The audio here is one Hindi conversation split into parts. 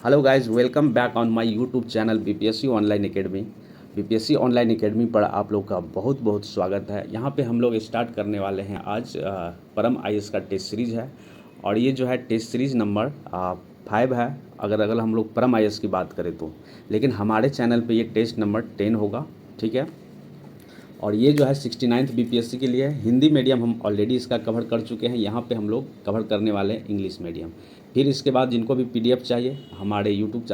Hello guys, welcome back on my YouTube channel BPSC online academy. BPSC online academy पर आप लोग का बहुत बहुत स्वागत है। यहाँ पे हम लोग स्टार्ट करने वाले हैं आज परम आईएएस का टेस्ट सीरीज़ है। और ये जो है टेस्ट सीरीज़ नंबर 5 है, अगर हम लोग परम आईएएस की बात करें तो। लेकिन हमारे चैनल पे ये टेस्ट नंबर 10 होगा, ठीक है। और ये जो है 69th बीपीएससी के लिए है। हिंदी मीडियम हम ऑलरेडी इसका कवर कर चुके हैं, यहाँ पे हम लोग कवर करने वाले हैं इंग्लिश मीडियम। फिर इसके बाद जिनको भी पीडीएफ चाहिए हमारे यूट्यूब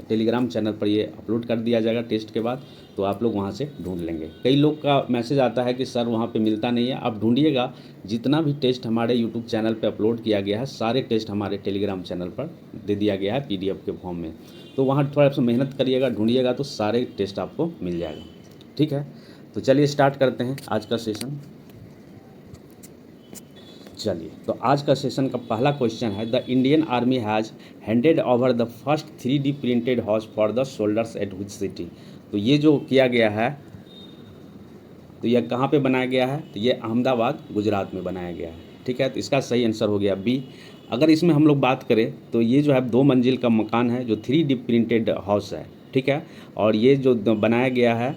टेलीग्राम चैनल पर ये अपलोड कर दिया जाएगा टेस्ट के बाद, तो आप लोग वहाँ से ढूंढ लेंगे। कई लोग का मैसेज आता है कि सर वहाँ पे मिलता नहीं है, आप ढूंढिएगा। जितना भी टेस्ट हमारे यूट्यूब चैनल पर अपलोड किया गया है सारे टेस्ट हमारे टेलीग्राम चैनल पर दे दिया गया है पीडीएफ के फॉर्म में। तो वहाँ थोड़ा सा मेहनत करिएगा, ढूंढिएगा तो सारे टेस्ट आपको मिल जाएगा, ठीक है। तो चलिए स्टार्ट करते हैं आज का सेशन। चलिए, तो आज का सेशन का पहला क्वेश्चन है, the Indian army has handed over the first 3D printed house for the soldiers eight which city. तो ये जो किया गया है, तो यह कहाँ पे बनाया गया है? तो ये अहमदाबाद गुजरात में बनाया गया है, ठीक है। तो इसका सही आंसर हो गया बी। अगर इसमें हम लोग बात करें तो ये जो है 2 मंजिल का मकान है जो 3D प्रिंटेड हाउस है, ठीक है। और ये जो बनाया गया है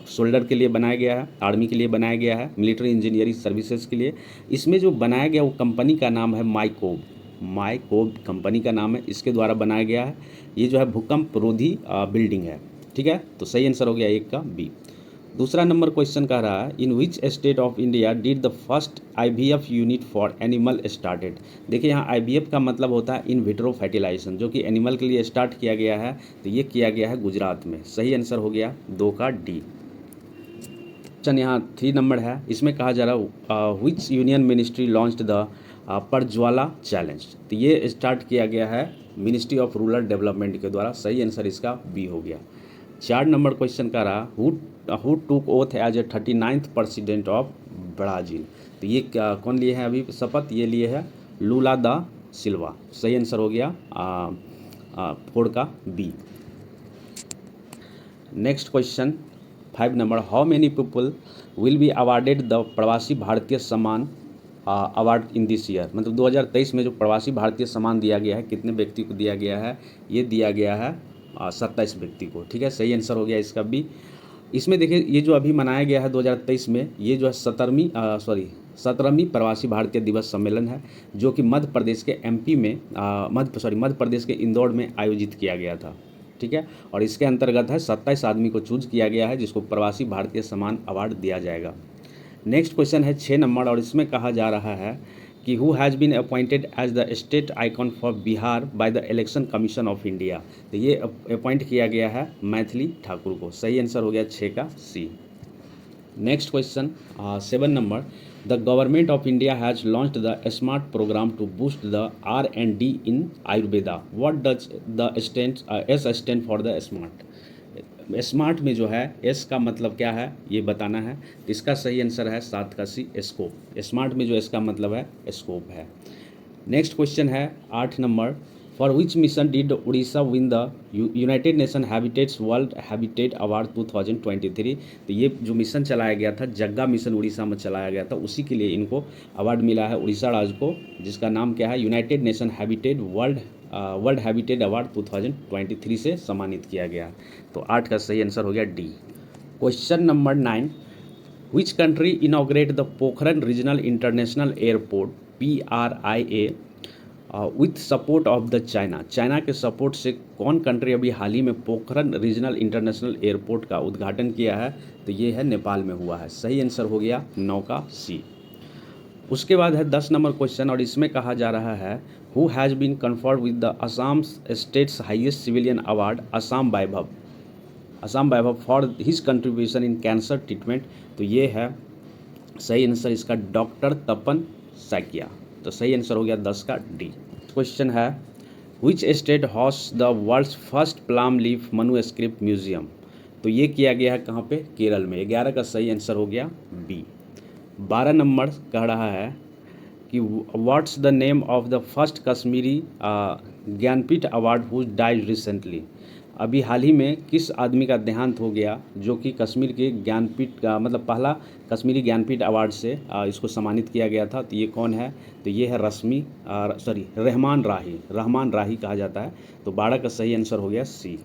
सोल्डर के लिए बनाया गया है, आर्मी के लिए बनाया गया है, मिलिट्री इंजीनियरिंग सर्विसेज के लिए। इसमें जो बनाया गया वो कंपनी का नाम है माइकोब कंपनी का नाम है, इसके द्वारा बनाया गया है। ये जो है भूकंप रोधी बिल्डिंग है, ठीक है। तो सही आंसर हो गया एक का बी। दूसरा नंबर क्वेश्चन कह रहा है, in which state of India did the first IVF unit for animal started. देखिए यहाँ आईवीएफ का मतलब होता है इन विट्रो फर्टिलाइजेशन, जो कि एनिमल के लिए स्टार्ट किया गया है। तो ये किया गया है गुजरात में। सही आंसर हो गया 2 का डी। क्वेश्चन यहाँ 3 नंबर है, इसमें कहा जा रहा है विच union ministry launched the Prajwala challenge. तो ये स्टार्ट किया गया है मिनिस्ट्री ऑफ रूरल डेवलपमेंट के द्वारा। सही आंसर इसका बी हो गया। 4 नंबर क्वेश्चन का रहा, who took oath as a 39th president of Brazil. तो ये कौन लिए हैं अभी शपथ? ये लिए है लूला दा सिल्वा। सही आंसर हो गया 4 का B. Next question 5 number, how many people will be awarded the Pravasi Bharatiya सम्मान अवार्ड इन दिस ईयर। मतलब 2023 में जो प्रवासी भारतीय सम्मान दिया गया है, कितने व्यक्ति को दिया गया है? ये दिया गया है 27 व्यक्ति को, ठीक है। सही आंसर हो गया इसका बी। इसमें देखिए ये जो अभी मनाया गया है 2023 में, ये जो है 17वीं प्रवासी भारतीय दिवस सम्मेलन है, जो कि मध्य प्रदेश के एमपी में मध्य प्रदेश के इंदौर में आयोजित किया गया था, ठीक है। और इसके अंतर्गत है 27 आदमी को चूज किया गया है जिसको प्रवासी भारतीय सम्मान अवार्ड दिया जाएगा। नेक्स्ट क्वेश्चन है 6 नंबर, और इसमें कहा जा रहा है कि who has been appointed as the state icon for Bihar by the election commission of India. तो ये अपॉइंट किया गया है मैथिली ठाकुर को। सही आंसर हो गया 6 का C. Next question 7 number, the government of India has launched the SMART programme to boost the R&D in Ayurveda. What does the S stand for the SMART. SMART में जो है एस का मतलब क्या है ये बताना है। इसका सही आंसर है 7 का सी, स्कोप। स्मार्ट में जो इसका मतलब है स्कोप है। नेक्स्ट क्वेश्चन है 8 number, for which mission did Orissa win the United nation habitats world habitat award 2023। तो ये जो मिशन चलाया गया था, जग्गा मिशन उड़ीसा में चलाया गया था, उसी के लिए इनको अवार्ड मिला है उड़ीसा राज्य को, जिसका नाम क्या है? United nation habitat world habitat award 2023 से सम्मानित किया गया। तो 8 का सही आंसर हो गया D. Question number 9, which country inaugurate the Pokhran regional international airport PRIA with support of the China. China के सपोर्ट से कौन कंट्री अभी हाल ही में पोखरन रीजनल इंटरनेशनल एयरपोर्ट का उद्घाटन किया है? तो ये है नेपाल में हुआ है। सही आंसर हो गया 9 का सी। उसके बाद है 10 नंबर क्वेश्चन, और इसमें कहा जा रहा है who has been conferred with the Assam states highest civilian award Assam Vaibhav for his contribution in cancer treatment. तो ये है सही आंसर इसका डॉक्टर तपन सैकिया। तो सही आंसर हो गया 10 का डी। क्वेश्चन है which state host the world's first palm leaf manuscript museum. तो ये किया गया है कहाँ पे? केरल में। 11 का सही आंसर हो गया बी। 12 नंबर कह रहा है कि what's the name of the first Kashmiri Jnanpith award who died recently. अभी हाल ही में किस आदमी का देहांत हो गया जो कि कश्मीर के ज्ञानपीठ का मतलब पहला कश्मीरी ज्ञानपीठ अवार्ड से इसको सम्मानित किया गया था। तो ये कौन है? तो ये है रहमान राही कहा जाता है। तो 12 का सही आंसर हो गया सी।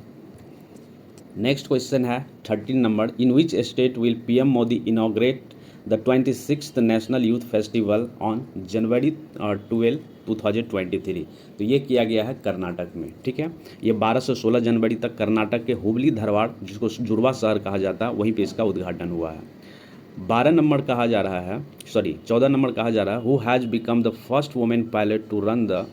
नेक्स्ट क्वेश्चन है 13 number, in which state will PM Modi inaugurate the 26th national youth festival on January 12, 2023। तो ये किया गया है कर्नाटक में। ठीक है, ये 12 से 16 जनवरी तक कर्नाटक के हुबली धारवाड़, जिसको जुड़वा शहर कहा जाता है, वहीं पे इसका उद्घाटन हुआ है। 12 नंबर कहा जा रहा है, 14 नंबर कहा जा रहा है, who has become the first women pilot to run the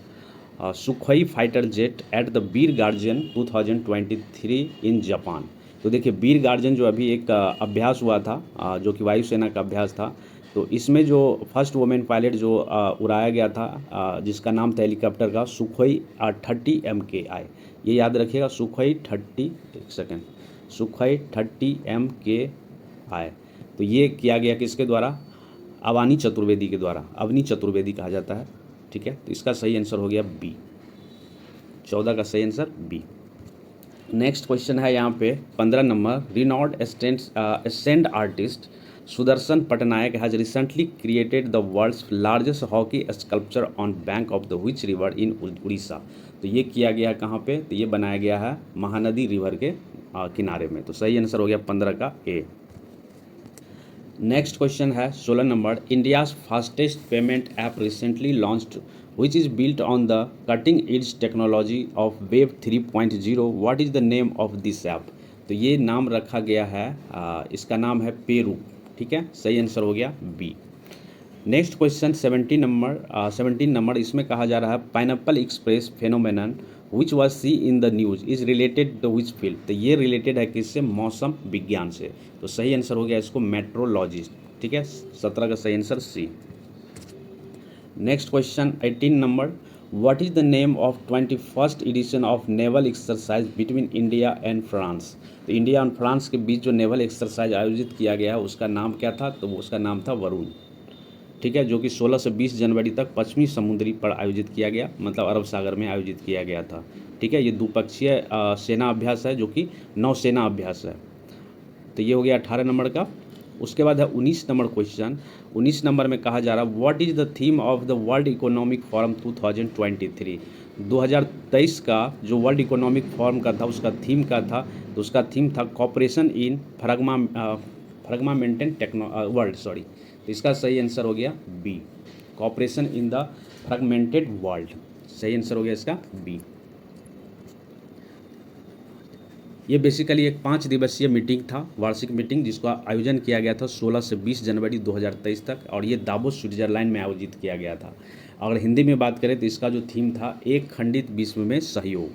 Sukhoi fighter jet at the Veer Guardian 2023 in Japan. तो देखिए, बीर गार्जियन जो अभी एक अभ्यास हुआ था, जो कि वायुसेना का अभ्यास था, तो इसमें जो फर्स्ट वुमेन पायलट जो उड़ाया गया था, जिसका नाम था हेलीकॉप्टर का सुखोई 30 MKI। ये याद रखिएगा, सुखोई 30, एक सेकेंड, सुखोई 30 MKI। तो ये किया गया किसके द्वारा? अवनी चतुर्वेदी के द्वारा। अवनी चतुर्वेदी कहा जाता है। ठीक है, तो इसका सही आंसर हो गया बी। 14 का सही आंसर बी। नेक्स्ट क्वेश्चन है यहाँ पे 15 number, renowned sand artist Sudarshan Patnaik has recently created the world's largest hockey sculpture on bank of the which river in Orissa. तो ये किया गया कहाँ पे? तो ये बनाया गया है महानदी रिवर के किनारे में। तो सही आंसर हो गया 15 का ए। नेक्स्ट क्वेश्चन है 16 number, India's fastest payment app recently launched which is built on the cutting edge technology of Web 3.0, what is the name of this app? तो ये नाम रखा गया है, इसका नाम है पेरू। ठीक है, सही आंसर हो गया बी। नेक्स्ट क्वेश्चन 17 नंबर, इसमें कहा जा रहा है pineapple express phenomenon which was see in the news is related the which field. तो ये रिलेटेड है किससे? मौसम विज्ञान से। तो सही आंसर हो गया इसको मेट्रोलॉजिस्ट। ठीक है, 17 का सही answer C. Next question 18 number, what is the name of 21st edition of naval exercise between India and France. तो इंडिया और फ्रांस के बीच जो नेवल एक्सरसाइज आयोजित किया गया है उसका नाम क्या था? तो उसका नाम था वरुण। ठीक है, जो कि 16 से 20 जनवरी तक पश्चिमी समुद्री पर आयोजित किया गया, मतलब अरब सागर में आयोजित किया गया था। ठीक है, ये द्विपक्षीय सेना अभ्यास है, जो कि नौसेना अभ्यास है। तो ये हो गया 18 नंबर का। उसके बाद है 19 नंबर क्वेश्चन। 19 नंबर में कहा जा रहा है what is the theme of the world economic forum 2023। 2023 का जो वर्ल्ड इकोनॉमिक फोरम का था उसका थीम का था, तो उसका थीम था कॉपरेशन इन फ्रैगमेंटेड वर्ल्ड। तो इसका सही आंसर हो गया B, cooperation in the fragmented world. सही आंसर हो गया इसका बी। ये बेसिकली एक 5 दिवसीय मीटिंग था, वार्षिक मीटिंग, जिसका आयोजन किया गया था 16 से 20 जनवरी 2023 तक, और ये दावोस स्विट्जरलैंड में आयोजित किया गया था। अगर हिंदी में बात करें तो इसका जो थीम था एक खंडित विश्व में सहयोग।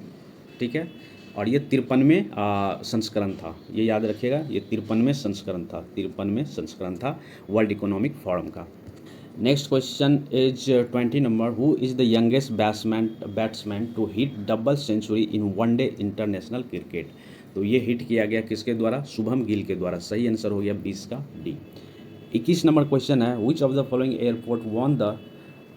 ठीक है, और ये 53वें संस्करण था, ये याद रखिएगा, ये 53वें संस्करण था वर्ल्ड इकोनॉमिक फोरम का। Next question is 20 number, who is the youngest batsman to hit double century in one day international cricket. तो ये हिट किया गया किसके द्वारा? शुभम गिल के द्वारा। सही आंसर हो गया 20 का डी। 21 नंबर क्वेश्चन है, which of the following airport won the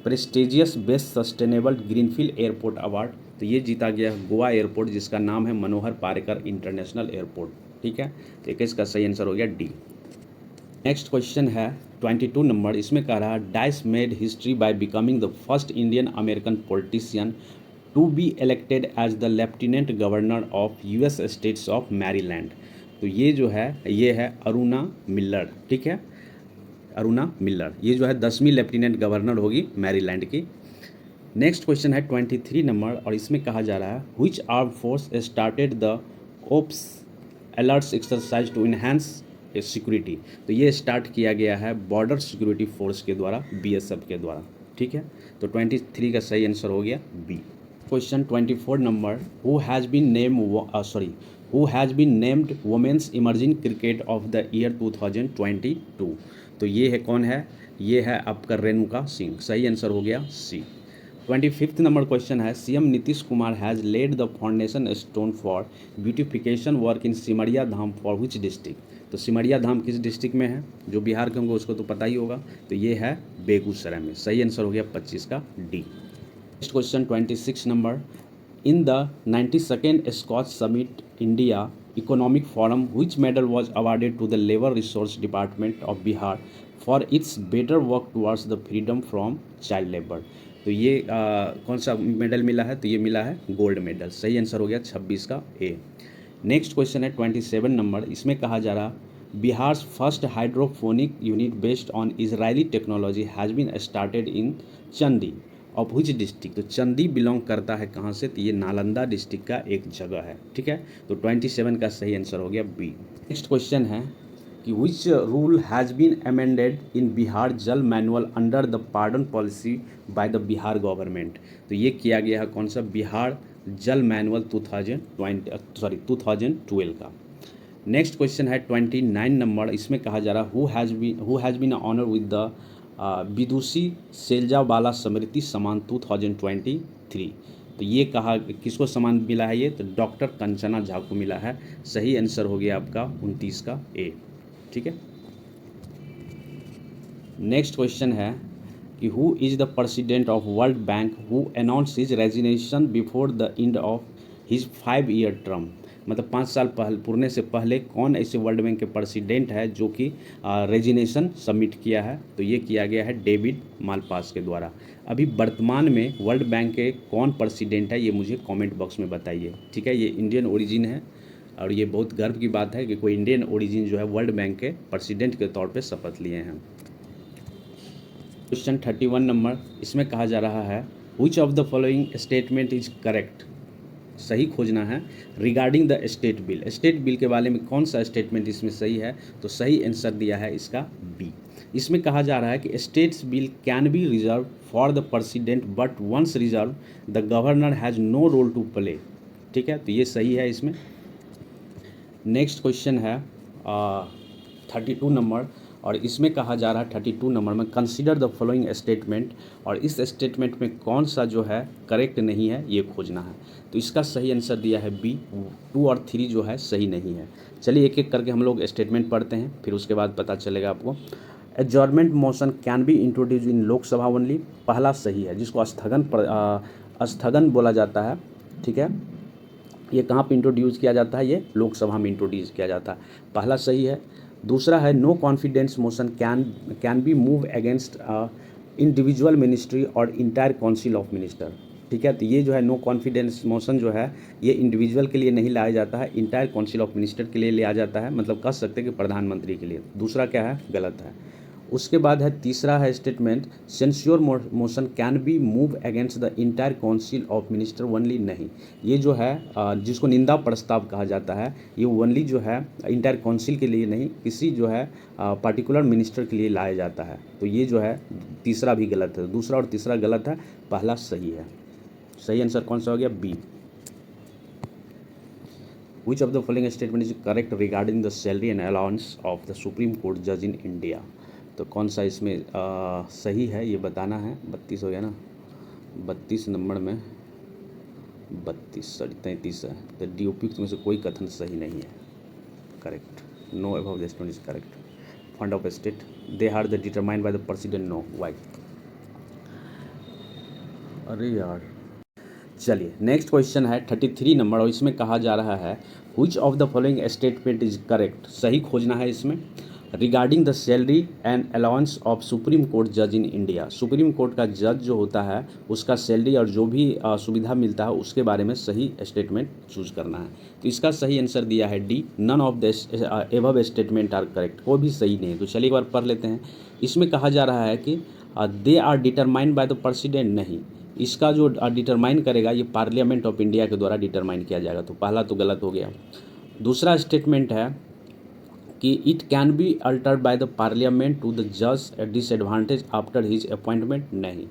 prestigious best sustainable greenfield airport award. तो ये जीता गया गोवा एयरपोर्ट, जिसका नाम है मनोहर पारिकर इंटरनेशनल एयरपोर्ट। ठीक है, तो 21 का सही आंसर हो गया डी। नेक्स्ट क्वेश्चन है 22 नंबर, इसमें कह रहा है dice made history by becoming the first Indian American politician to be elected as the lieutenant governor of US states of Maryland. तो ये जो है ये है अरुणा मिलर। ठीक है, अरुणा मिलर, ये जो है 10वीं लेफ्टिनेंट गवर्नर होगी मैरीलैंड की। नेक्स्ट क्वेश्चन है 23 नंबर, और इसमें कहा जा रहा है which arm force started the ops alerts exercise to enhance security. तो ये स्टार्ट किया गया है बॉर्डर सिक्योरिटी फोर्स के द्वारा, बीएसएफ के द्वारा। ठीक है, तो 23 का सही आंसर हो गया B. Question 24 number, who has been named women's emerging cricket of the year 2022। तो ये है कौन है? ये है आपका रेणुका सिंह। सही आंसर हो गया सी। 25th नंबर क्वेश्चन है, CM Nitish Kumar has led the foundation stone for beautification work in Simaria Dham for which district. तो सिमरिया धाम किस डिस्ट्रिक्ट में है? जो बिहार के होंगे उसको तो पता ही होगा, तो ये है बेगूसराय में। सही आंसर हो गया 25 का D. Next question 26 number, In the 92nd Scotch Summit India Economic Forum, which medal was awarded to the Labour Resource Department of Bihar for its better work towards the freedom from child labor? तो ये कौन सा मेडल मिला है? तो ये मिला है गोल्ड मेडल। सही आंसर हो गया 26 का ए। नेक्स्ट क्वेश्चन है 27 नंबर। इसमें कहा जा रहा Bihar first hydrophonic unit based on Israeli technology has been started in Chandi of which district. तो चंदी बिलोंग करता है कहाँ से? तो ये नालंदा डिस्ट्रिक्ट का एक जगह है। ठीक है, तो 27 का सही आंसर हो गया बी। नेक्स्ट क्वेश्चन है कि which rule has been amended in Bihar jail manual under the pardon policy by the Bihar government. तो ये किया गया है कौन सा? बिहार जल मैनुअल 2012 का। नेक्स्ट क्वेश्चन है 29 नंबर। इसमें कहा जा रहा who has been honour with the Vidushi सेल्जावाला स्मृति सम्मान 2023। तो ये कहा किसको सम्मान मिला है? ये तो डॉक्टर कंचना झा को मिला है। सही आंसर हो गया आपका 29 का ए। ठीक है, नेक्स्ट क्वेश्चन है कि who is the president of world bank who announce his resignation before the end of his 5-year term. मतलब 5 साल पुरने से पहले कौन ऐसे वर्ल्ड बैंक के प्रेसिडेंट है जो कि रेजिग्नेशन सबमिट किया है? तो ये किया गया है डेविड मालपास के द्वारा। अभी वर्तमान में वर्ल्ड बैंक के कौन प्रेसिडेंट है ये मुझे कमेंट बॉक्स में बताइए। ठीक है, ये इंडियन ओरिजिन है और ये बहुत गर्व की बात है कि कोई इंडियन ओरिजिन जो है वर्ल्ड बैंक के प्रेसिडेंट के तौर पे शपथ लिए हैं। Question 31 number. इसमें कहा जा रहा है which of the following statement is correct. सही खोजना है regarding the state bill. State bill के बारे में कौन सा स्टेटमेंट इसमें सही है? तो सही आंसर दिया है इसका बी। इसमें कहा जा रहा है कि states bill can be reserve for the president but once reserve the governor has no role to play. ठीक है, तो ये सही है इसमें। नेक्स्ट क्वेश्चन है 32 नंबर और इसमें कहा जा रहा है 32 नंबर में कंसीडर द फॉलोइंग स्टेटमेंट। और इस स्टेटमेंट में कौन सा जो है करेक्ट नहीं है ये खोजना है। तो इसका सही आंसर दिया है बी। 2 और 3 जो है सही नहीं है। चलिए एक एक करके हम लोग स्टेटमेंट पढ़ते हैं, फिर उसके बाद पता चलेगा आपको। Adjournment motion can be introduce in Lok Sabha only. पहला सही है, जिसको स्थगन बोला जाता है। ठीक है, ये कहाँ पे इंट्रोड्यूस किया जाता है? ये लोकसभा में इंट्रोड्यूस किया जाता है। पहला सही है। दूसरा है no confidence motion can be move against individual ministry और इंटायर काउंसिल ऑफ मिनिस्टर। ठीक है, तो ये जो है नो कॉन्फिडेंस मोशन जो है ये इंडिविजुअल के लिए नहीं लाया जाता है, इंटायर काउंसिल ऑफ मिनिस्टर के लिए लिया जाता है। मतलब कह सकते हैं कि प्रधानमंत्री के लिए। दूसरा क्या है? गलत है। उसके बाद है तीसरा है statement censure motion can be move against the entire council of minister only. नहीं, ये जो है जिसको निंदा प्रस्ताव कहा जाता है ये ओनली जो है इंटायर काउंसिल के लिए नहीं, किसी जो है पार्टिकुलर मिनिस्टर के लिए लाया जाता है। तो ये जो है तीसरा भी गलत है। दूसरा और तीसरा गलत है, पहला सही है। सही आंसर कौन सा हो गया? B. Which of the following statement is correct regarding the salary and allowance of the supreme court जज इन इंडिया। तो कौन सा इसमें सही है ये बताना है। 32 हो गया ना, 32 नंबर में 33 है। तो डी उपयुक्त में से कोई कथन सही नहीं है। Correct, no above the statement is correct. Fund of state they are the determined by the president. No, why? अरे यार, चलिए नेक्स्ट क्वेश्चन है 33 नंबर और इसमें कहा जा रहा है which of the following statement is correct. सही खोजना है इसमें regarding the salary and allowance of supreme court जज इन इंडिया। सुप्रीम कोर्ट का जज जो होता है उसका सैलरी और जो भी सुविधा मिलता है उसके बारे में सही स्टेटमेंट चूज करना है। तो इसका सही आंसर दिया है D. None of the above statement are correct. कोई भी सही नहीं है। तो चलिए एक बार पढ़ लेते हैं। इसमें कहा जा रहा है कि they are determined by the president. नहीं, इसका जो डिटरमाइन करेगा ये पार्लियामेंट ऑफ इंडिया के द्वारा डिटरमाइन किया जाएगा। तो पहला तो गलत हो गया। दूसरा स्टेटमेंट है कि it can be altered by the parliament to the जज at disadvantage after his appointment. नहीं,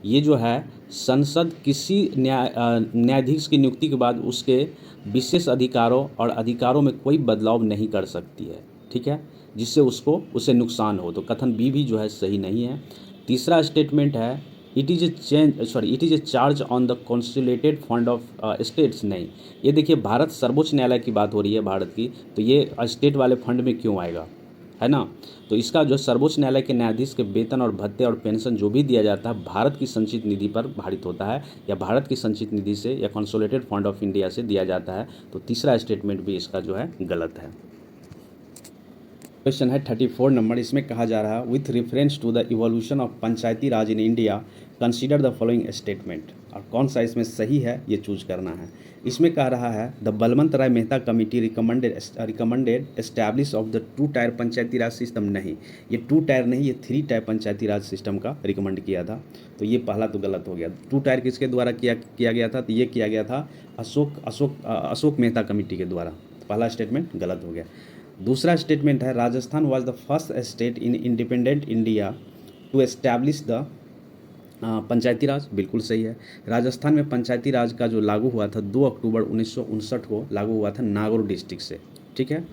ये जो है संसद किसी न्यायाधीश की नियुक्ति के बाद उसके विशेष अधिकारों और अधिकारों में कोई बदलाव नहीं कर सकती है। ठीक है, जिससे उसे नुकसान हो। तो कथन बी भी जो है सही नहीं है। तीसरा स्टेटमेंट है it is a charge on the कॉन्सुलेटेड fund of states. नहीं, ये देखिए भारत सर्वोच्च न्यायालय की बात हो रही है भारत की, तो ये स्टेट वाले फंड में क्यों आएगा? है ना। तो इसका जो सर्वोच्च न्यायालय के न्यायाधीश के वेतन और भत्ते और पेंशन जो भी दिया जाता है भारत की संचित निधि पर भारित होता है, या भारत की संचित निधि से या कंसोलिडेटेड फंड ऑफ इंडिया से दिया जाता है। तो तीसरा स्टेटमेंट भी इसका जो है गलत है। क्वेश्चन है 34 नंबर, इसमें कहा जा रहा है with reference to the evolution of panchayati raj in India consider the following statement, और कौन सा इसमें सही है ये चूज करना है। इसमें कह रहा है the Balwant Rai Mehta committee recommended establish of the 2 tier panchayati raj system. नहीं, ये 2 टायर नहीं, ये 3 टायर पंचायती राज सिस्टम का रिकमेंड किया था। तो ये पहला तो गलत हो गया। 2 टायर किसके द्वारा किया गया था, तो ये किया गया था अशोक मेहता कमेटी के द्वारा। पहला स्टेटमेंट गलत हो गया। दूसरा स्टेटमेंट है Rajasthan was the first state in independent India to establish the Panchayati Raj. बिल्कुल सही है। राजस्थान में पंचायती राज का जो लागू हुआ था 2 अक्टूबर 1959 को लागू हुआ था नागौर डिस्ट्रिक्ट से, ठीक है।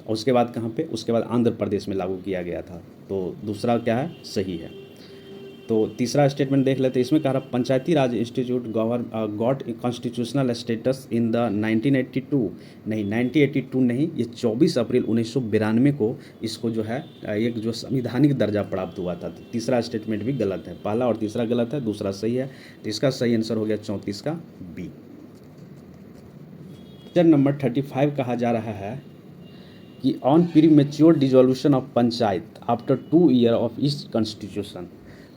और उसके बाद कहाँ पे, उसके बाद आंध्र प्रदेश में लागू किया गया था। तो दूसरा क्या है, सही है। तो तीसरा स्टेटमेंट देख लेते हैं। इसमें कह रहा Panchayati Raj institute got constitutional status in the 1982। नहीं, 1982 नहीं, ये 24 अप्रैल 1992 को इसको जो है एक जो संविधानिक दर्जा प्राप्त हुआ था। तो तीसरा स्टेटमेंट भी गलत है। पहला और तीसरा गलत है, दूसरा सही है। तो इसका सही आंसर हो गया 34 का बी। क्वेश्चन नंबर 35 कहा जा रहा है कि on premature dissolution of panchayat after 2 year of इस कॉन्स्टिट्यूशन,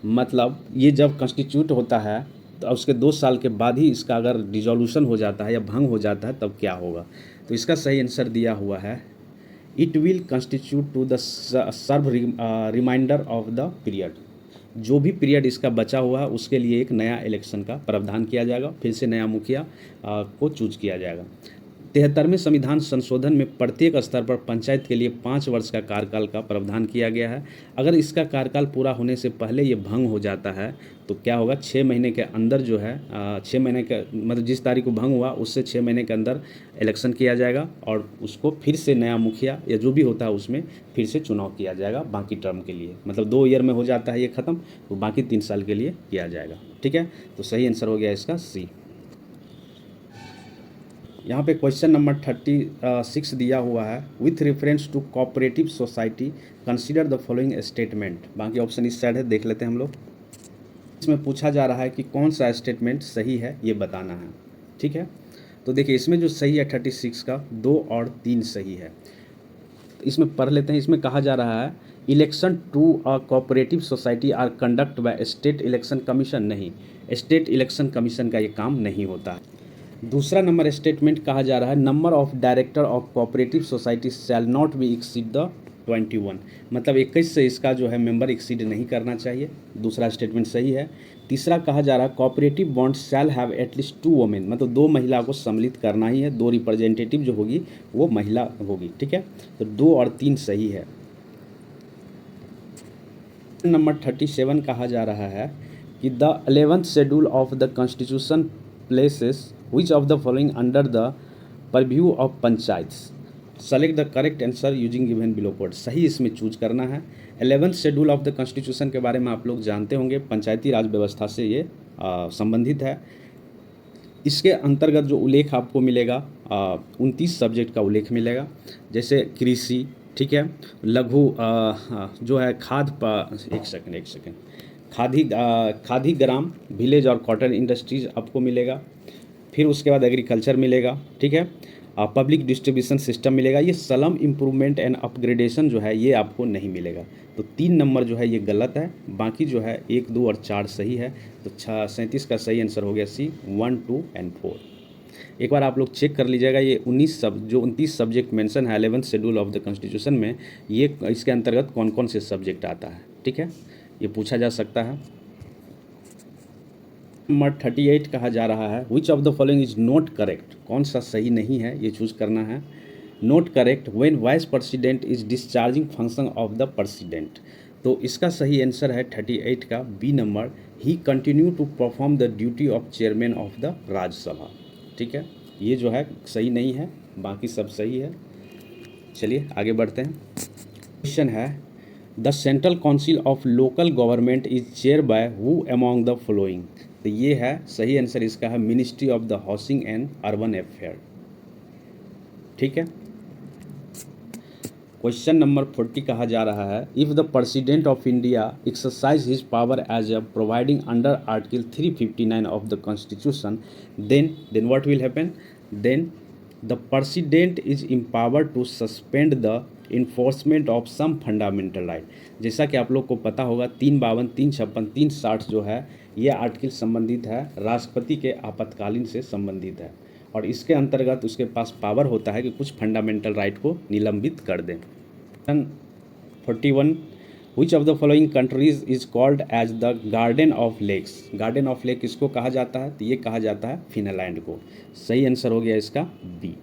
मतलब ये जब कॉन्स्टिट्यूट होता है तो उसके 2 साल के बाद ही इसका अगर डिसोल्यूशन हो जाता है या भंग हो जाता है तब क्या होगा। तो इसका सही आंसर दिया हुआ है it will constitute to the serve reminder of the period. जो भी पीरियड इसका बचा हुआ है उसके लिए एक नया इलेक्शन का प्रावधान किया जाएगा, फिर से नया मुखिया को चूज किया जाएगा। 73वें संविधान संशोधन में प्रत्येक स्तर पर पंचायत के लिए 5 वर्ष का कार्यकाल का प्रावधान किया गया है। अगर इसका कार्यकाल पूरा होने से पहले ये भंग हो जाता है तो क्या होगा, 6 महीने के अंदर जो है 6 महीने का मतलब जिस तारीख को भंग हुआ उससे 6 महीने के अंदर इलेक्शन किया जाएगा और उसको फिर से नया मुखिया या जो भी होता है उसमें फिर से चुनाव किया जाएगा बाकी टर्म के लिए। मतलब 2 ईयर में हो जाता है ये ख़त्म, तो बाकी 3 साल के लिए किया जाएगा, ठीक है। तो सही आंसर हो गया इसका सी। यहाँ पे क्वेश्चन नंबर 36 दिया हुआ है with reference to cooperative society consider the following statement. बाकी ऑप्शन इस साइड है, देख लेते हैं हम लोग। इसमें पूछा जा रहा है कि कौन सा स्टेटमेंट सही है ये बताना है, ठीक है। तो देखिए इसमें जो सही है 36 का 2 और 3 सही है। इसमें पढ़ लेते हैं। इसमें कहा जा रहा है election to a cooperative society are conduct by state election commission. नहीं, स्टेट इलेक्शन कमीशन का ये काम नहीं होता है। दूसरा नंबर स्टेटमेंट कहा जा रहा है number of director of cooperative society shall not be exceed the 21, मतलब 21 से इसका जो है मेंबर एक्सीड नहीं करना चाहिए। दूसरा स्टेटमेंट सही है। तीसरा कहा जा रहा है cooperative bond shall have at least 2 women, मतलब 2 महिला को सम्मिलित करना ही है, 2 रिप्रेजेंटेटिव जो होगी वो महिला होगी, ठीक है। तो 2 और 3 सही है। नंबर 37 कहा जा रहा है कि the 11th schedule of the constitution places which of the following under the purview of panchayat. Select the correct answer using given below code. सही इसमें चूज करना है। 11th schedule of the constitution के बारे में आप लोग जानते होंगे, पंचायती राज व्यवस्था से ये संबंधित है। इसके अंतर्गत जो उल्लेख आपको मिलेगा 29 सब्जेक्ट का उल्लेख मिलेगा, जैसे कृषि, ठीक है, लघु जो है एक सेकंड खादी ग्राम विलेज और कॉटन इंडस्ट्रीज आपको मिलेगा। फिर उसके बाद एग्रीकल्चर मिलेगा, ठीक है, पब्लिक डिस्ट्रीब्यूशन सिस्टम मिलेगा। ये स्लम इम्प्रूवमेंट एंड अपग्रेडेशन जो है ये आपको नहीं मिलेगा। तो 3 नंबर जो है ये गलत है, बाकी जो है 1, 2 और 4 सही है। तो 37 का सही आंसर हो गया सी 1, 2 एंड 4। एक बार आप लोग चेक कर लीजिएगा ये 29 सब्जेक्ट मेंशन है 11th schedule of the constitution में, ये इसके अंतर्गत कौन कौन से सब्जेक्ट आता है, ठीक है, ये पूछा जा सकता है। नंबर 38 कहा जा रहा है which of the following is not correct, कौन सा सही नहीं है ये चूज करना है। Not correct when vice president is discharging function of the president. तो इसका सही आंसर है 38 का B number, he continue to perform the duty of chairman of the Rajya Sabha, ठीक है। ये जो है सही नहीं है, बाकी सब सही है। चलिए आगे बढ़ते हैं। क्वेश्चन है the central council of local government is chair by who among the following. तो ये है सही आंसर, इसका है ministry of the housing and urban affair, ठीक है। क्वेश्चन नंबर 40 कहा जा रहा है, if the president of India exercise his power as a providing under article 359 of the constitution then what will happen, then the president is empowered to suspend the enforcement of some fundamental right. जैसा कि आप लोग को पता होगा 352, 356, 360 जो है ये आर्टिकल संबंधित है राष्ट्रपति के आपातकालीन से संबंधित है, और इसके अंतर्गत उसके पास पावर होता है कि कुछ फंडामेंटल राइट को निलंबित कर दें। 41 which of the following countries is called as the garden of lakes. Garden of lake किसको कहा जाता है, तो ये कहा जाता है फिनलैंड को। सही आंसर हो गया इसका बी।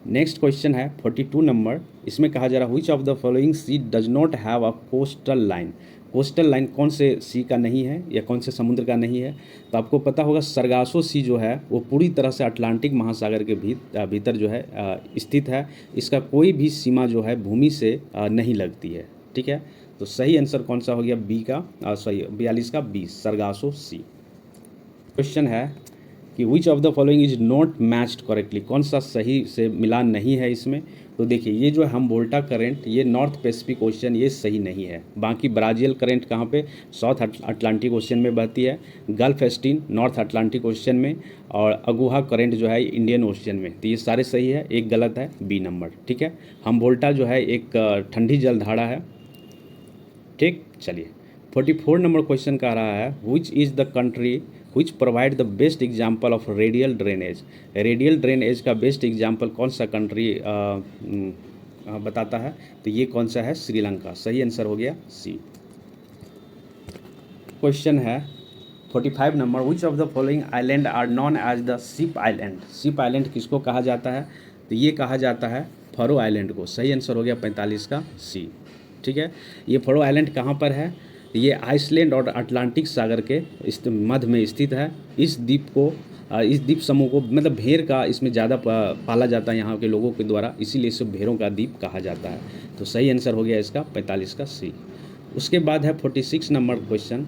नेक्स्ट क्वेश्चन है 42 नंबर, इसमें कहा जा रहा है which of the following sea does not have a coastal line. Coastal line कौन से सी का नहीं है या कौन से समुद्र का नहीं है, तो आपको पता होगा सरगासो सी जो है वो पूरी तरह से अटलांटिक महासागर के भीतर जो है स्थित है। इसका कोई भी सीमा जो है भूमि से नहीं लगती है। ठीक है, तो सही आंसर कौन सा हो गया बी का, सही 42 का बी, सरगासो सी। क्वेश्चन है कि विच of the following is not matched correctly, कौन सा सही से मिलान नहीं है इसमें। तो देखिए ये जो हम्बोल्टा करंट ये नॉर्थ पैसिफिक ओशन ये सही नहीं है। बाकी ब्राज़ील करंट कहाँ पे, साउथ अटलांटिक ओशन में बहती है, gulf stream north Atlantic ocean में, और अगुहा करंट जो है इंडियन ओशन में। तो ये सारे सही है, एक गलत है बी नंबर। ठीक है, हम्बोल्टा जो है एक ठंडी जलधारा है। ठीक, चलिए 44 नंबर क्वेश्चन कह रहा है which is the country which provide the best example of radial drainage. Radial drainage का बेस्ट एग्जाम्पल कौन सा कंट्री बताता है, तो ये कौन सा है, श्रीलंका। सही आंसर हो गया सी। क्वेश्चन है 45 number, which of the following island are known as the ship island. Ship island किसको कहा जाता है, तो ये कहा जाता है फरो आइलैंड को। सही आंसर हो गया 45 का सी। ठीक है, ये फरो आइलैंड कहाँ पर है, ये आइसलैंड और अटलांटिक सागर के मध्य में स्थित है। इस द्वीप समूह को मतलब भेड़ का इसमें ज़्यादा पाला जाता है यहाँ के लोगों के द्वारा, इसीलिए इसे भेड़ों का द्वीप कहा जाता है। तो सही आंसर हो गया इसका 45 का सी। उसके बाद है 46 number question,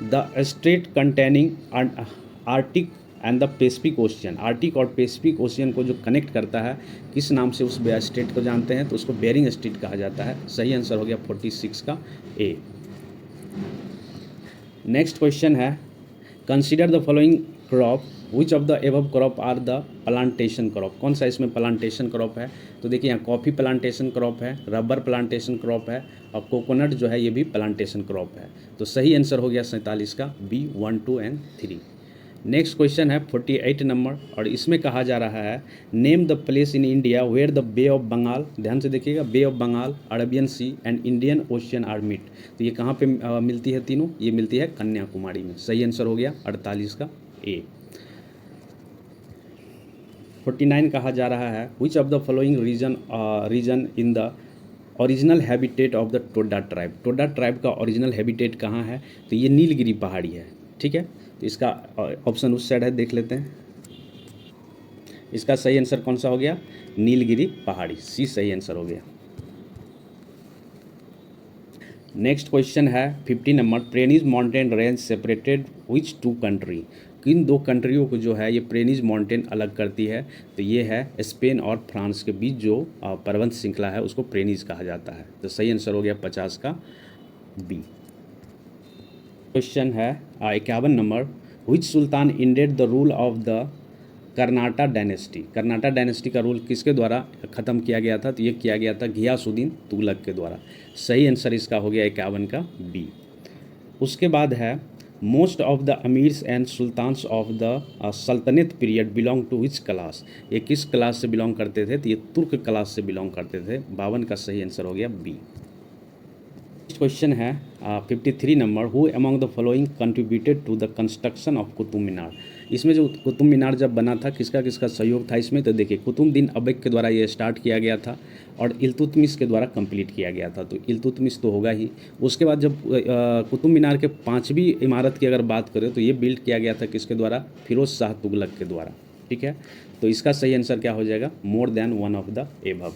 the straight containing Arctic and the Pacific ocean. Arctic और पैसिफिक ओशियन को जो कनेक्ट करता है किस नाम से उस स्ट्रेट को जानते हैं, तो उसको बेरिंग स्ट्रेट कहा जाता है। सही आंसर हो गया 46 का ए। नेक्स्ट क्वेश्चन है, consider the following crop which of the above crop are the plantation crop. कौन सा इसमें प्लांटेशन क्रॉप है, तो देखिए यहाँ कॉफ़ी प्लांटेशन क्रॉप है, रबर प्लांटेशन क्रॉप है, और कोकोनट जो है ये भी प्लांटेशन क्रॉप है। तो सही आंसर हो गया 47 का बी 1, 2 एंड 3। नेक्स्ट क्वेश्चन है 48 नंबर, और इसमें कहा जा रहा है name the place in India where the bay of Bengal. ध्यान से देखिएगा, bay of Bengal, Arabian sea and Indian ocean are meet. तो ये कहाँ पे मिलती है तीनों, ये मिलती है कन्याकुमारी में। सही आंसर हो गया 48 का ए। 49 कहा जा रहा है which of the following region in the original habitat of the Toda tribe. Toda tribe का ओरिजिनल हैबिटेट कहाँ है, तो ये नीलगिरी पहाड़ी है। ठीक है, तो इसका ऑप्शन उस साइड है, देख लेते हैं। इसका सही आंसर कौन सा हो गया, नीलगिरी पहाड़ी, सी सही आंसर हो गया। नेक्स्ट क्वेश्चन है 50 number, Pyrenees mountain range separated which two country. किन दो कंट्रियों को जो है ये प्रेनीज माउंटेन अलग करती है, तो ये है स्पेन और फ्रांस के बीच जो पर्वत श्रृंखला है उसको प्रेनीज कहा जाता है। तो सही आंसर हो गया 50 का बी। क्वेश्चन है 51 number, which sultan ended the rule of the Karnata dynasty. Karnata dynasty का रूल किसके द्वारा ख़त्म किया गया था, तो ये किया गया था घियासुद्दीन तुगलक के द्वारा। सही आंसर इसका हो गया 51 का बी। उसके बाद है most of the amirs and sultans of the sultanate period belong to which class. ये किस क्लास से बिलोंग करते थे, तो ये तुर्क क्लास से बिलोंग करते थे। 52 का सही आंसर हो गया बी। क्वेश्चन है 53 number, who among the following contributed to the construction of Qutub Minar. इसमें जो कुतुब मीनार जब बना था किसका किसका सहयोग था इसमें, तो देखिए कुतुबुद्दीन ऐबक के द्वारा ये स्टार्ट किया गया था और इल्तुतमिश के द्वारा कंप्लीट किया गया था। तो इल्तुतमिश तो होगा ही। उसके बाद जब कुतुब मीनार के 5वीं इमारत की अगर बात करें तो ये बिल्ड किया गया था किसके द्वारा, फिरोज शाह तुगलक के द्वारा। ठीक है, तो इसका सही आंसर क्या हो जाएगा, more than one of the above.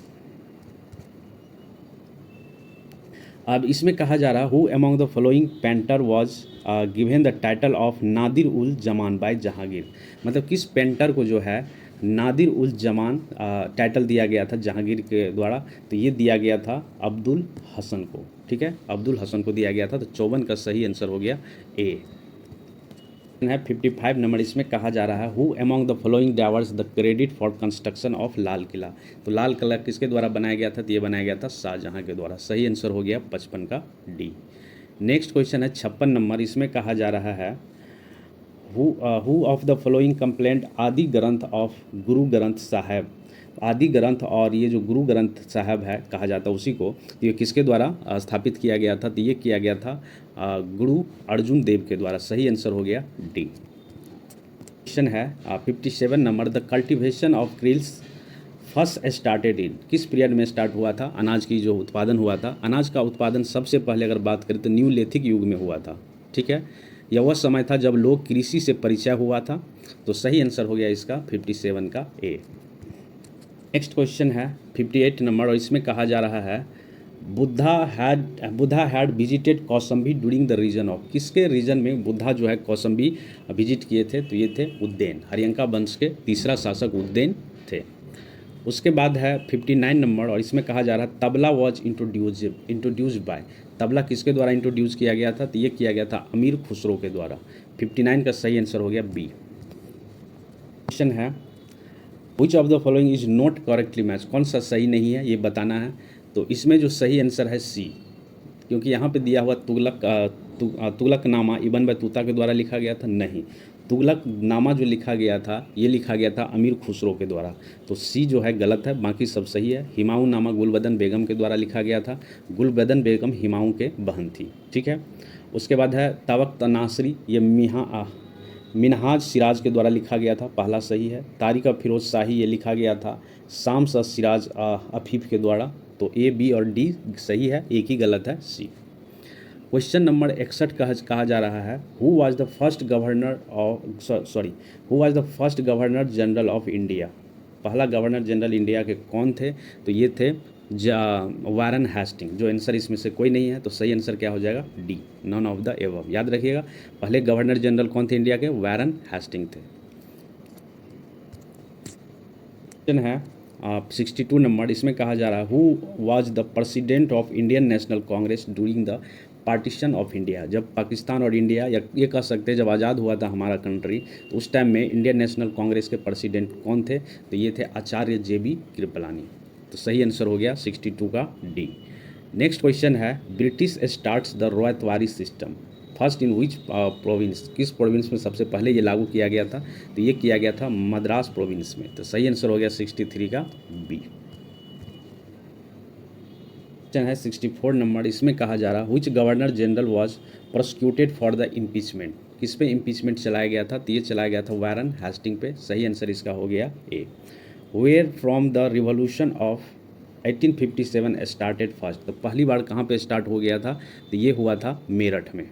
अब इसमें कहा जा रहा who among the following painter was given the title of Nadir ul Zaman by Jahangir. मतलब किस पेंटर को जो है नादिर उल जमान टाइटल दिया गया था जहांगीर के द्वारा, तो ये दिया गया था अब्दुल हसन को। ठीक है, अब्दुल हसन को दिया गया था। तो 54 का सही आंसर हो गया ए है। 55 नंबर, इसमें कहा जा रहा है who among the following diverse the credit for construction of Lal Qila. तो लाल किला किसके द्वारा बनाया गया था? तो ये बनाया गया था शाहजहां के द्वारा। सही आंसर हो गया 55 का डी। नेक्स्ट क्वेश्चन है 56 नंबर, इसमें कहा जा रहा है who of the following complaint आदि ग्रंथ ऑफ गुरु ग्रंथ साहब। आदि ग्रंथ और ये जो गुरु ग्रंथ साहब है कहा जाता है उसी को, तो ये किसके द्वारा स्थापित किया गया था? तो ये किया गया था गुरु अर्जुन देव के द्वारा। सही आंसर हो गया डी। क्वेश्चन है 57 number, the cultivation of krills first started in. किस पीरियड में स्टार्ट हुआ था? अनाज की जो उत्पादन हुआ था, अनाज का उत्पादन सबसे पहले अगर बात करें तो न्यूलिथिक युग में हुआ था। ठीक है, यह वह समय था जब लोग कृषि से परिचय हुआ था। तो सही आंसर हो गया इसका 57 का ए। नेक्स्ट क्वेश्चन है 58 नंबर, और इसमें कहा जा रहा है Buddha had visited Kausambi during the reign of. किसके रीजन में बुद्धा जो है कौसम्बी विजिट किए थे? तो ये थे उज्जैन। हरियंका वंश के तीसरा शासक उज्जैन थे। उसके बाद है 59 नंबर, और इसमें कहा जा रहा है tabla was introduced by. Tabla किसके द्वारा इंट्रोड्यूस किया गया था? तो ये किया गया था अमीर खुसरो के द्वारा। 59 का सही आंसर हो गया बी। क्वेश्चन है which of the following is not correctly match. कौन सा सही नहीं है ये बताना है। तो इसमें जो सही आंसर है सी, क्योंकि यहाँ पे दिया हुआ तुगलकनामा इब्न बतूता के द्वारा लिखा गया था। नहीं, तुगलकनामा जो लिखा गया था ये लिखा गया था अमीर खुसरो के द्वारा। तो सी जो है गलत है, बाकी सब सही है। हिमायूं नामा गुलबदन बेगम के द्वारा लिखा गया था। गुलबदन बेगम हिमायूं के बहन थी। ठीक है, उसके बाद है तवक्त नासरी, ये मिनहाज सिराज के द्वारा लिखा गया था। पहला सही है। तारिक फिरोज शाही ये लिखा गया था शाम्स सिराज अफीफ के द्वारा। तो ए, बी और डी सही है, एक ही गलत है, सी। क्वेश्चन नंबर 61 कहा जा रहा है who was the first governor general of India. पहला गवर्नर जनरल इंडिया के कौन थे? तो ये थे वारन हेस्टिंग। जो आंसर इसमें से कोई नहीं है, तो सही आंसर क्या हो जाएगा? D, none of the above. याद रखिएगा, पहले गवर्नर जनरल कौन थे इंडिया के? वारन हेस्टिंग थे। क्वेश्चन है 62 नंबर, इसमें कहा जा रहा है who was the president of Indian national Congress during the partition of India. जब पाकिस्तान और इंडिया, या ये कह सकते हैं जब आज़ाद हुआ था हमारा कंट्री, तो उस टाइम में इंडियन नेशनल कांग्रेस के प्रेसिडेंट कौन थे? तो ये थे आचार्य JB कृपलानी। तो सही आंसर हो गया 62 का डी। नेक्स्ट क्वेश्चन है British starts the Ryotwari system first in which province. किस प्रोविंस में सबसे पहले ये लागू किया गया था? तो ये किया गया था मद्रास प्रोविंस में। तो सही आंसर हो गया 63 का बी। क्वेश्चन है 64 नंबर, इसमें कहा जा रहा which governor general was prosecuted for the impeachment. किस पे इम्पीचमेंट चलाया गया था? तो ये चलाया गया था वारन हेस्टिंग पे। सही आंसर इसका हो गया A. Where from the revolution of 1857 started first. तो पहली बार कहाँ पे स्टार्ट हो गया था? तो ये हुआ था मेरठ में।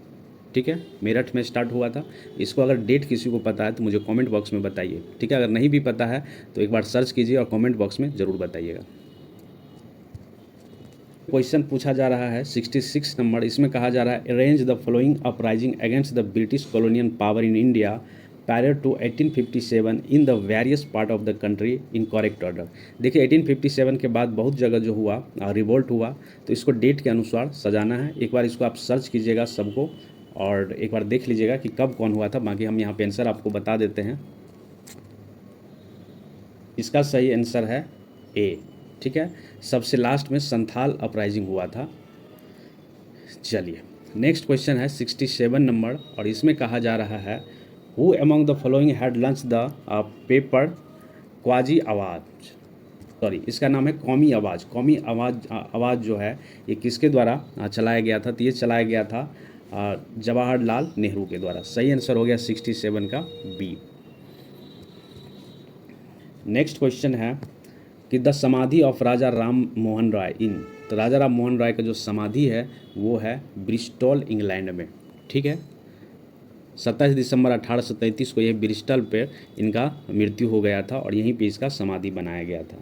ठीक है, मेरठ में स्टार्ट हुआ था। इसको अगर डेट किसी को पता है तो मुझे कमेंट बॉक्स में बताइए। ठीक है, अगर नहीं भी पता है तो एक बार सर्च कीजिए और कमेंट बॉक्स में ज़रूर बताइएगा। क्वेश्चन पूछा जा रहा है 66 नंबर, इसमें कहा जा रहा है arrange the following uprising against the British colonial power in India prior to 1857 in the various part of the country in correct order. देखिए 1857 के बाद बहुत जगह जो हुआ रिवोल्ट हुआ, तो इसको डेट के अनुसार सजाना है। एक बार इसको आप सर्च कीजिएगा सबको और एक बार देख लीजिएगा कि कब कौन हुआ था। बाकी हम यहाँ पे आंसर आपको बता देते हैं। इसका सही आंसर है ए। ठीक है, सबसे लास्ट में संथाल अपराइजिंग हुआ था। चलिए नेक्स्ट क्वेश्चन है 67 नंबर, और इसमें कहा जा रहा है who among the following had launch the paper quasi आवाज़। सॉरी, इसका नाम है कौमी आवाज़। कौमी आवाज़ जो है ये किसके द्वारा चलाया गया था? तो ये चलाया गया था जवाहरलाल नेहरू के द्वारा। सही आंसर हो गया 67 का बी। नेक्स्ट क्वेश्चन है कि द समाधि ऑफ राजा राम मोहन राय इन। तो राजा राम मोहन राय का जो समाधि है वो है ब्रिस्टॉल इंग्लैंड में। ठीक है, 27 दिसंबर 1833 को ये ब्रिस्टल पे इनका मृत्यु हो गया था और यहीं पे इसका समाधि बनाया गया था।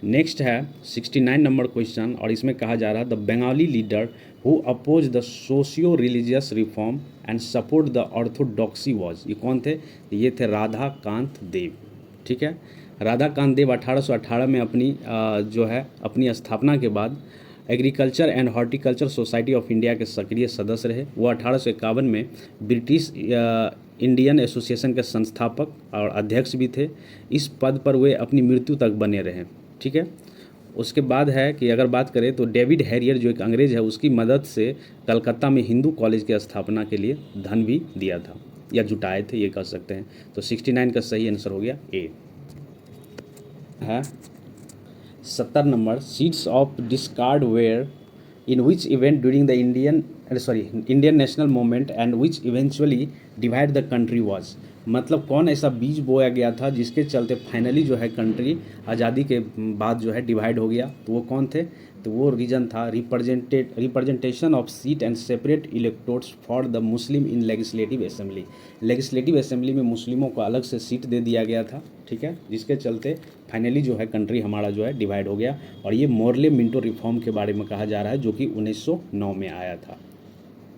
नेक्स्ट है 69 नंबर क्वेश्चन, और इसमें कहा जा रहा है the Bengali leader who oppose the socio religious reform and support the orthodoxy was. ये कौन थे? ये थे राधा कांत देव। ठीक है। राधाकांत देव 1818 में अपनी जो है अपनी स्थापना के बाद agriculture and horticulture society of India के सक्रिय सदस्य रहे। वो 1851 में ब्रिटिश इंडियन एसोसिएशन के संस्थापक और अध्यक्ष भी थे। इस पद पर वे अपनी मृत्यु तक बने रहे। ठीक है। उसके बाद है कि अगर बात करें तो डेविड हैरियर जो एक अंग्रेज़ है, उसकी मदद से कलकत्ता में हिंदू कॉलेज की स्थापना के लिए धन भी दिया था या जुटाए थे, ये कह सकते हैं। तो 69 का सही आंसर हो गया ए। है 70 number, seeds of discord were in which event during the Indian national movement and which eventually divide the country was. मतलब कौन ऐसा बीज बोया गया था जिसके चलते फाइनली जो है कंट्री आज़ादी के बाद जो है डिवाइड हो गया, तो वो कौन थे? तो वो रीजन था representation of seat and separate electors for the Muslim in legislative assembly. Legislative assembly में मुस्लिमों को अलग से सीट दे दिया गया था। ठीक है, जिसके चलते फाइनली जो है कंट्री हमारा जो है डिवाइड हो गया। और ये मोरले मिंटो रिफॉर्म के बारे में कहा जा रहा है, जो कि 1909 में आया था।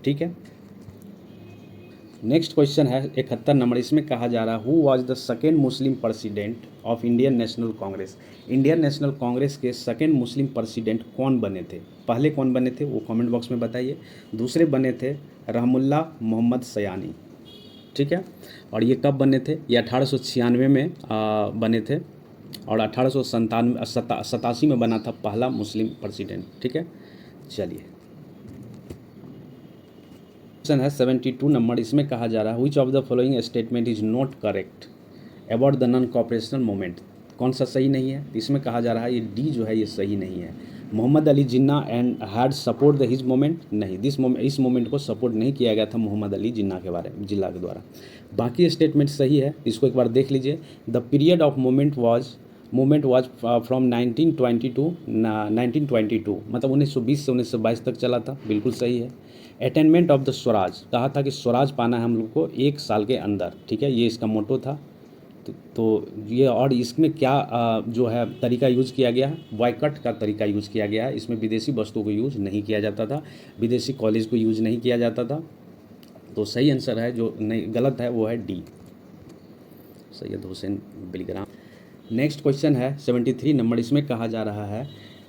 ठीक है। नेक्स्ट क्वेश्चन है 71 नंबर, इसमें कहा जा रहा है who was the second Muslim president of Indian national Congress. Indian national Congress के सेकेंड मुस्लिम प्रेसिडेंट कौन बने थे? पहले कौन बने थे वो कमेंट बॉक्स में बताइए। दूसरे बने थे रहमुल्ला मोहम्मद सयानी। ठीक है। और ये कब बने थे? ये 1896 में बने थे और 1887 में बना था पहला मुस्लिम प्रेसिडेंट। ठीक है। चलिए क्वेश्चन है 72 नंबर, इसमें कहा जा रहा है which of the following statement is not correct about the non cooperational movement. कौन सा सही नहीं है? इसमें कहा जा रहा है ये डी जो है ये सही नहीं है। Mohammad Ali Jinnah and had support the his movement. नहीं, इस मूवमेंट को सपोर्ट नहीं किया गया था मोहम्मद अली जिन्ना के द्वारा। बाकी स्टेटमेंट सही है, इसको एक बार देख लीजिए। The period of movement was from 1922 मतलब 1920 से 1922 तक चला था, बिल्कुल सही है। अटेनमेंट ऑफ द स्वराज, कहा था कि स्वराज पाना है हम लोग को 1 साल के अंदर। ठीक है, ये इसका मोटो था। तो ये, और इसमें क्या जो है तरीका यूज़ किया गया है, बॉयकट का तरीका यूज़ किया गया है। इसमें विदेशी वस्तुओं को यूज़ नहीं किया जाता था, विदेशी कॉलेज को यूज़ नहीं किया जाता था। तो सही आंसर है, जो नहीं गलत है वो है D, Syed Hussain Bilgrami. Next question है 73 नंबर, इसमें कहा जा रहा है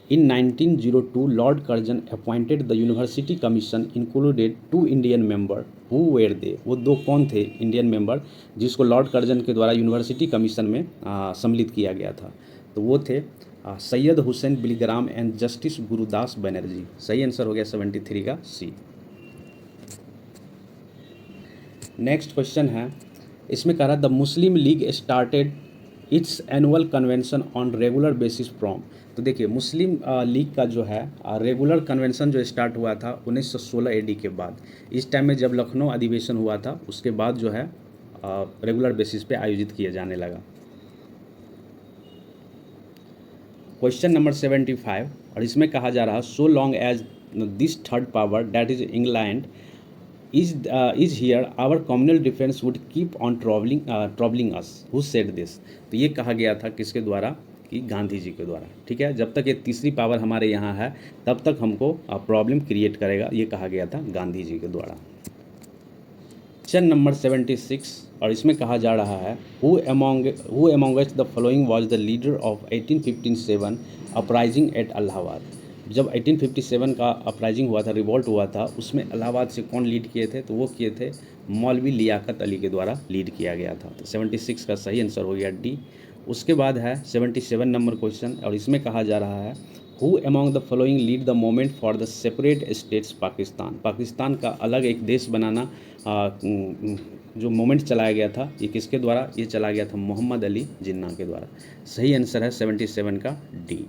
in 1902 lord Curzon appointed the university commission included 2 Indian member who were they. वो 2 कौन थे इंडियन मेंबर जिसको लॉर्ड कर्जन के द्वारा यूनिवर्सिटी कमीशन में सम्मिलित किया गया था? तो वो थे सैयद हुसैन बिलीग्राम एंड जस्टिस गुरुदास बनर्जी। सही आंसर हो गया 73 का सी। नेक्स्ट क्वेश्चन है, इसमें कह रहा है the Muslim league started it's annual convention on regular basis from. तो देखिए मुस्लिम लीग का जो है रेगुलर कन्वेंशन जो स्टार्ट हुआ था 1916 एडी के बाद। इस टाइम में जब लखनऊ अधिवेशन हुआ था उसके बाद जो है रेगुलर बेसिस पे आयोजित किया जाने लगा। क्वेश्चन नंबर 75, और इसमें कहा जा रहा so long as this third power that is England is here our communal difference would keep on troubling us who said this। तो ये कहा गया था किसके द्वारा? कि गांधी जी के द्वारा। ठीक है, जब तक ये तीसरी पावर हमारे यहाँ है तब तक हमको प्रॉब्लम क्रिएट करेगा, ये कहा गया था गांधी जी के द्वारा। क्वेश्चन नंबर 76, और इसमें कहा जा रहा है who amongst the following was the leader of 1857 uprising at Allahabad. जब 1857 का अपराइजिंग हुआ था, रिवॉल्ट हुआ था, उसमें इलाहाबाद से कौन लीड किए थे? तो वो किए थे मौलवी लियाकत अली के द्वारा लीड किया गया था। तो 76 का सही आंसर हो गया डी। उसके बाद है 77 नंबर क्वेश्चन, और इसमें कहा जा रहा है who among the following lead the movement for the separate states Pakistan. Pakistan का अलग एक देश बनाना जो मूवमेंट चलाया गया था, ये किसके द्वारा? ये चला गया था मोहम्मद अली जिन्ना के द्वारा। सही आंसर है 77 का डी।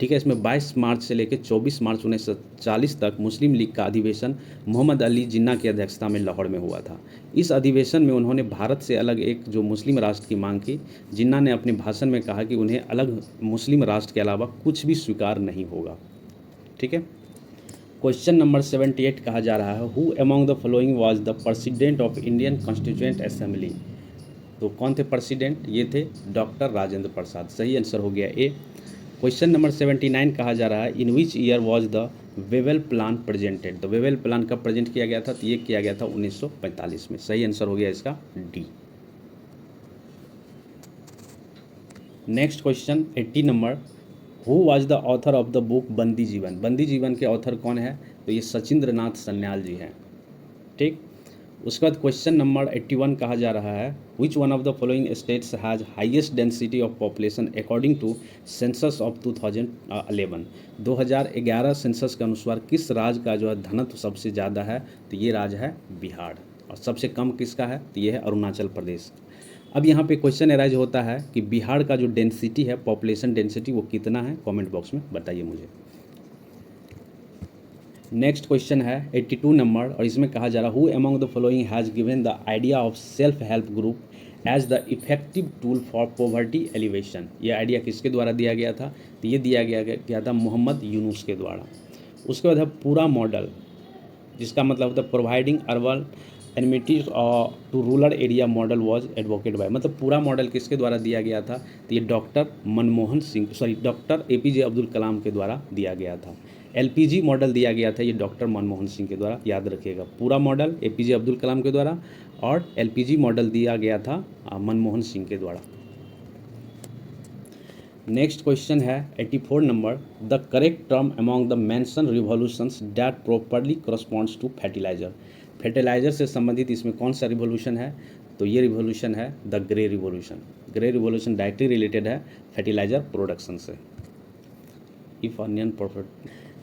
ठीक है, इसमें 22 मार्च से लेकर 24 मार्च 1940 तक मुस्लिम लीग का अधिवेशन मोहम्मद अली जिन्ना की अध्यक्षता में लाहौर में हुआ था। इस अधिवेशन में उन्होंने भारत से अलग एक जो मुस्लिम राष्ट्र की मांग की। जिन्ना ने अपने भाषण में कहा कि उन्हें अलग मुस्लिम राष्ट्र के अलावा कुछ भी स्वीकार नहीं होगा। ठीक है। क्वेश्चन नंबर 78 कहा जा रहा है who among the following was the president of Indian constituent assembly. तो कौन थे प्रेसिडेंट? ये थे डॉक्टर राजेंद्र प्रसाद। सही आंसर हो गया ए। क्वेश्चन नंबर 79 कहा जा रहा है in which year was the Wavell plan presented. तो वेवेल प्लान कब प्रेजेंट किया गया था? तो ये किया गया था 1945 में। सही आंसर हो गया इसका D. Next question 80 number, who was the author of the book बंदी जीवन? बंदी जीवन के ऑथर कौन है? तो ये सचिंद्र नाथ सन्याल जी हैं। ठीक। उसके बाद क्वेश्चन नंबर 81 कहा जा रहा है, which one of the following states has highest density of population according to census of 2011? 2011 census के अनुसार किस राज्य का जो है घनत्व सबसे ज़्यादा है? तो ये राज्य है बिहार। और सबसे कम किसका है? तो ये है अरुणाचल प्रदेश। अब यहाँ पे क्वेश्चन एराइज होता है कि बिहार का जो डेंसिटी है, पॉपुलेशन डेंसिटी, वो कितना है? कमेंट बॉक्स में बताइए मुझे। नेक्स्ट क्वेश्चन है 82 नंबर, और इसमें कहा जा रहा है, who among the following has given the idea of self help group as the effective tool for poverty alleviation? ये आइडिया किसके द्वारा दिया गया था? तो ये दिया गया था मोहम्मद यूनुस के द्वारा। उसके बाद है पूरा मॉडल, जिसका मतलब होता है providing urban amenities to rural area model was advocate by, मतलब पूरा मॉडल किसके द्वारा दिया गया था? तो ये डॉक्टर APJ अब्दुल कलाम के द्वारा दिया गया था। LPG मॉडल दिया गया था ये डॉक्टर मनमोहन सिंह के द्वारा, याद रखिएगा। पूरा मॉडल APJ अब्दुल कलाम के द्वारा, और LPG मॉडल दिया गया था मनमोहन सिंह के द्वारा। नेक्स्ट क्वेश्चन है 84 number, the correct term among the mention revolutions that properly corresponds to fertilizer? Fertilizer से संबंधित इसमें कौन सा रिवॉल्यूशन है? तो ये रिवॉल्यूशन है the grey revolution. Grey revolution directly related है फर्टिलाइजर प्रोडक्शन से। If a non profit.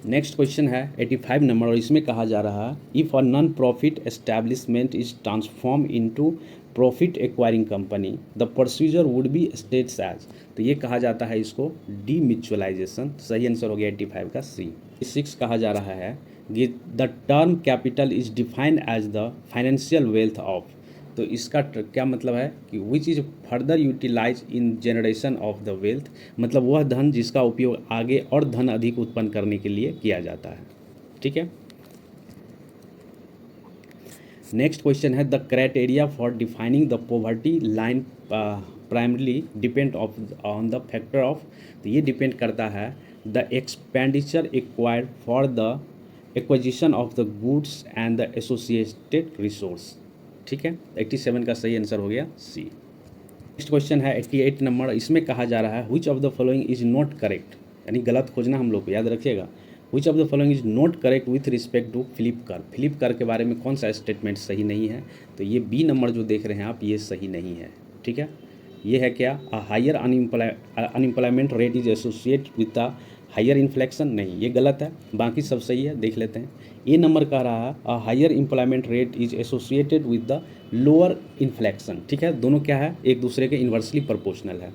Next question है 85 नंबर, और इसमें कहा जा रहा है, if a non profit establishment is transform into profit acquiring company the procedure would be states as? तो ये कहा जाता है इसको डीम्यूचुअलाइजेशन। सही आंसर हो गया 85 का सी। 6 कहा जा रहा है, the term capital is defined as the financial wealth of? तो इसका क्या मतलब है कि which is further utilize in generation of the wealth, मतलब वह धन जिसका उपयोग आगे और धन अधिक उत्पन्न करने के लिए किया जाता है। ठीक है। नेक्स्ट क्वेश्चन है, the criteria for defining the poverty line primarily depend on the factor of? तो ये डिपेंड करता है the expenditure acquired for the acquisition of the goods and the associated resource. ठीक है। 87 का सही आंसर हो गया सी। नेक्स्ट क्वेश्चन है 88 नंबर, इसमें कहा जा रहा है, which of the following is not correct? यानी गलत खोजना हम लोग को, याद रखिएगा। Which of the following is not correct with respect to Flipkart? Flipkart के बारे में कौन सा स्टेटमेंट सही नहीं है? तो ये बी नंबर जो देख रहे हैं आप, ये सही नहीं है। ठीक है। ये है क्या? Higher unemployment rate is associate with the higher inflection? नहीं, ये गलत है। बाकी सब सही है, देख लेते हैं। ए नंबर कह रहा है, a higher employment rate is associated with the lower inflection. ठीक है, दोनों क्या है? एक दूसरे के इन्वर्सली प्रोपोर्शनल है।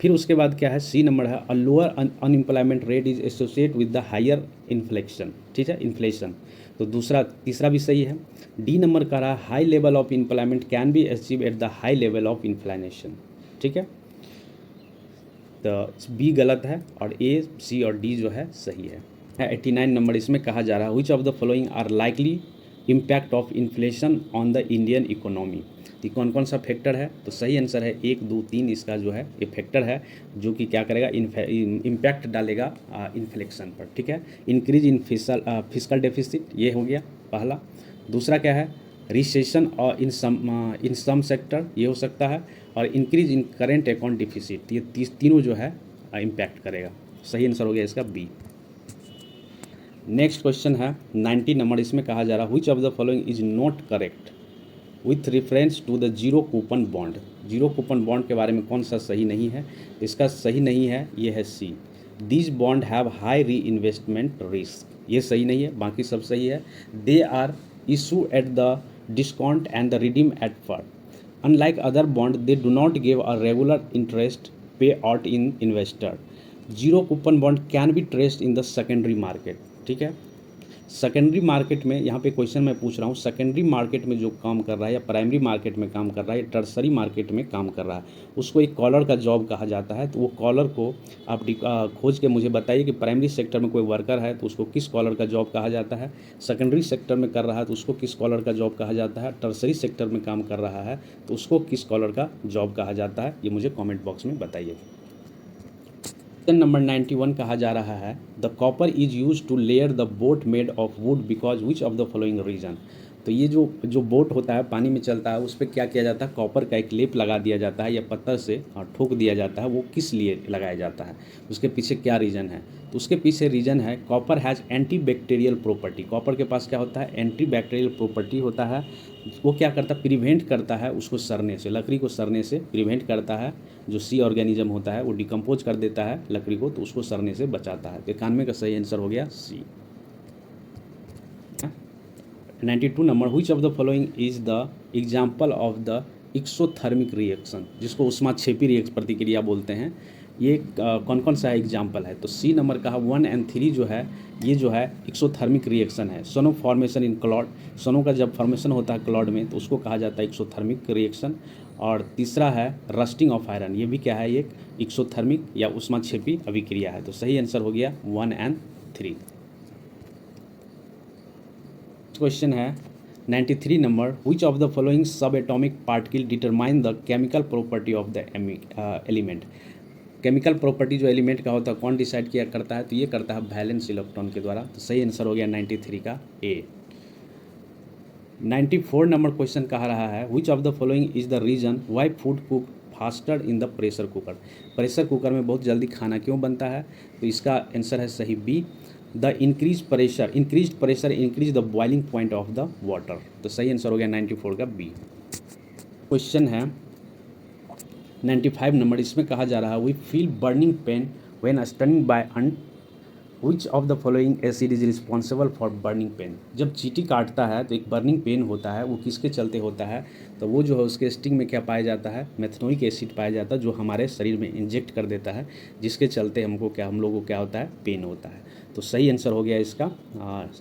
फिर उसके बाद क्या है? सी नंबर है, a lower unemployment rate is associate with the higher inflection. ठीक है, इन्फ्लेशन। तो तीसरा भी सही है। डी नंबर कह रहा है, high level of employment can be achieve at the high level of inflation. ठीक है, तो बी गलत है और ए, सी और डी जो है सही है। 89 नंबर, इसमें कहा जा रहा है, which of the following are likely impact of inflation on the Indian economy? तो कौन कौन सा फैक्टर है? तो सही आंसर है 1, 2, 3 इसका जो है ये फैक्टर है जो कि क्या करेगा? इम्पैक्ट डालेगा इन्फ्लेशन पर। ठीक है। इंक्रीज इन फिस्कल डेफिसिट, ये हो गया पहला। दूसरा क्या है? रिसेशन और इन सम सेक्टर, ये हो सकता है। और increase in current account deficit, ये तीनों जो है इम्पैक्ट करेगा। सही आंसर हो गया इसका बी। नेक्स्ट क्वेश्चन है 90 नंबर, इसमें कहा जा रहा है, which of the following is not correct with reference to the zero coupon bond? Zero coupon bond के बारे में कौन सा सही नहीं है? इसका सही नहीं है, ये है C, these bond have high reinvestment risk. ये सही नहीं है, बाकी सब सही है। They are issue at the discount and the redeem at par. Unlike other bond they do not give a regular interest pay out in investor. Zero coupon bond can be traced in the secondary market. ठीक है, सेकेंडरी मार्केट में, यहाँ पे क्वेश्चन मैं पूछ रहा हूँ, सेकेंडरी मार्केट में जो काम कर रहा है या प्राइमरी मार्केट में काम कर रहा है या टर्सरी मार्केट में काम कर रहा है, उसको एक कॉलर का जॉब कहा जाता है। तो वो कॉलर को आप खोज के मुझे बताइए कि प्राइमरी सेक्टर में कोई वर्कर है तो उसको किस कॉलर का जॉब कहा जाता है, सेकेंडरी सेक्टर में कर रहा है तो उसको किस कॉलर का जॉब कहा जाता है, टर्सरी सेक्टर में काम कर रहा है तो उसको किस कॉलर का जॉब कहा जाता है, ये मुझे कॉमेंट बॉक्स में बताइए। क्वेश्चन नंबर 91 कहा जा रहा है, the copper is use to layer the boat made of wood because which of the following reason? तो ये जो जो बोट होता है पानी में चलता है उस पर क्या किया जाता है, कॉपर का एक लेप लगा दिया जाता है या पत्थर से ठोक दिया जाता है। वो किस लिए लगाया जाता है, उसके पीछे क्या रीज़न है? तो उसके पीछे रीज़न है copper has anti bacterial property. Copper के पास क्या होता है, एंटी बैक्टीरियल प्रॉपर्टी होता है। वो क्या करता है, प्रिवेंट करता है उसको सड़ने से, लकड़ी को सड़ने से प्रिवेंट करता है। जो सी ऑर्गेनिज्म होता है वो डिकम्पोज कर देता है लकड़ी को, तो उसको सड़ने से बचाता है। तो 91 का सही आंसर हो गया सी। 92 number, which of the following is the example of the exothermic reaction, जिसको उष्माक्षेपी रिएक्शन प्रतिक्रिया बोलते हैं। ये कौन कौन सा एग्जाम्पल है? तो सी नंबर का 1 और 3 जो है ये जो है एक्सोथर्मिक रिएक्शन है। सोनो फॉर्मेशन इन क्लॉड, सोनो का जब फॉर्मेशन होता है क्लॉड में तो उसको कहा जाता है एक्सोथर्मिक रिएक्शन। और तीसरा है रस्टिंग ऑफ आयरन, ये भी क्या है, एक एक्सोथर्मिक या उष्माक्षेपी अभिक्रिया है। तो सही आंसर हो गया 1 और 3। क्वेश्चन है 93 number, which of the following सब atomic particle determine the chemical property of the element. Chemical property जो एलिमेंट का होता है कौन डिसाइड किया करता है? तो ये करता है वैलेंस इलेक्ट्रॉन के द्वारा। तो सही आंसर हो गया 93 का ए। 94 नंबर क्वेश्चन कहा रहा है, which of the following is the reason why food cook faster in the pressure cooker. Pressure cooker में बहुत जल्दी खाना क्यों बनता है? तो इसका आंसर है सही B, the increase pressure increase the boiling point of the water. तो सही आंसर हो गया 94 का बी। क्वेश्चन है 95 नंबर, इसमें कहा जा रहा है we feel burning pain when stunning by ant, which of the following acid is responsible for burning pain. जब चींटी काटता है तो एक बर्निंग पेन होता है, वो किसके चलते होता है? तो वो जो है उसके स्टिंग में क्या पाया जाता है, मेथनोइक एसिड पाया जाता है, जो हमारे शरीर में इंजेक्ट कर देता है, जिसके चलते हम लोगों को क्या होता है, पेन होता है। तो सही आंसर हो गया इसका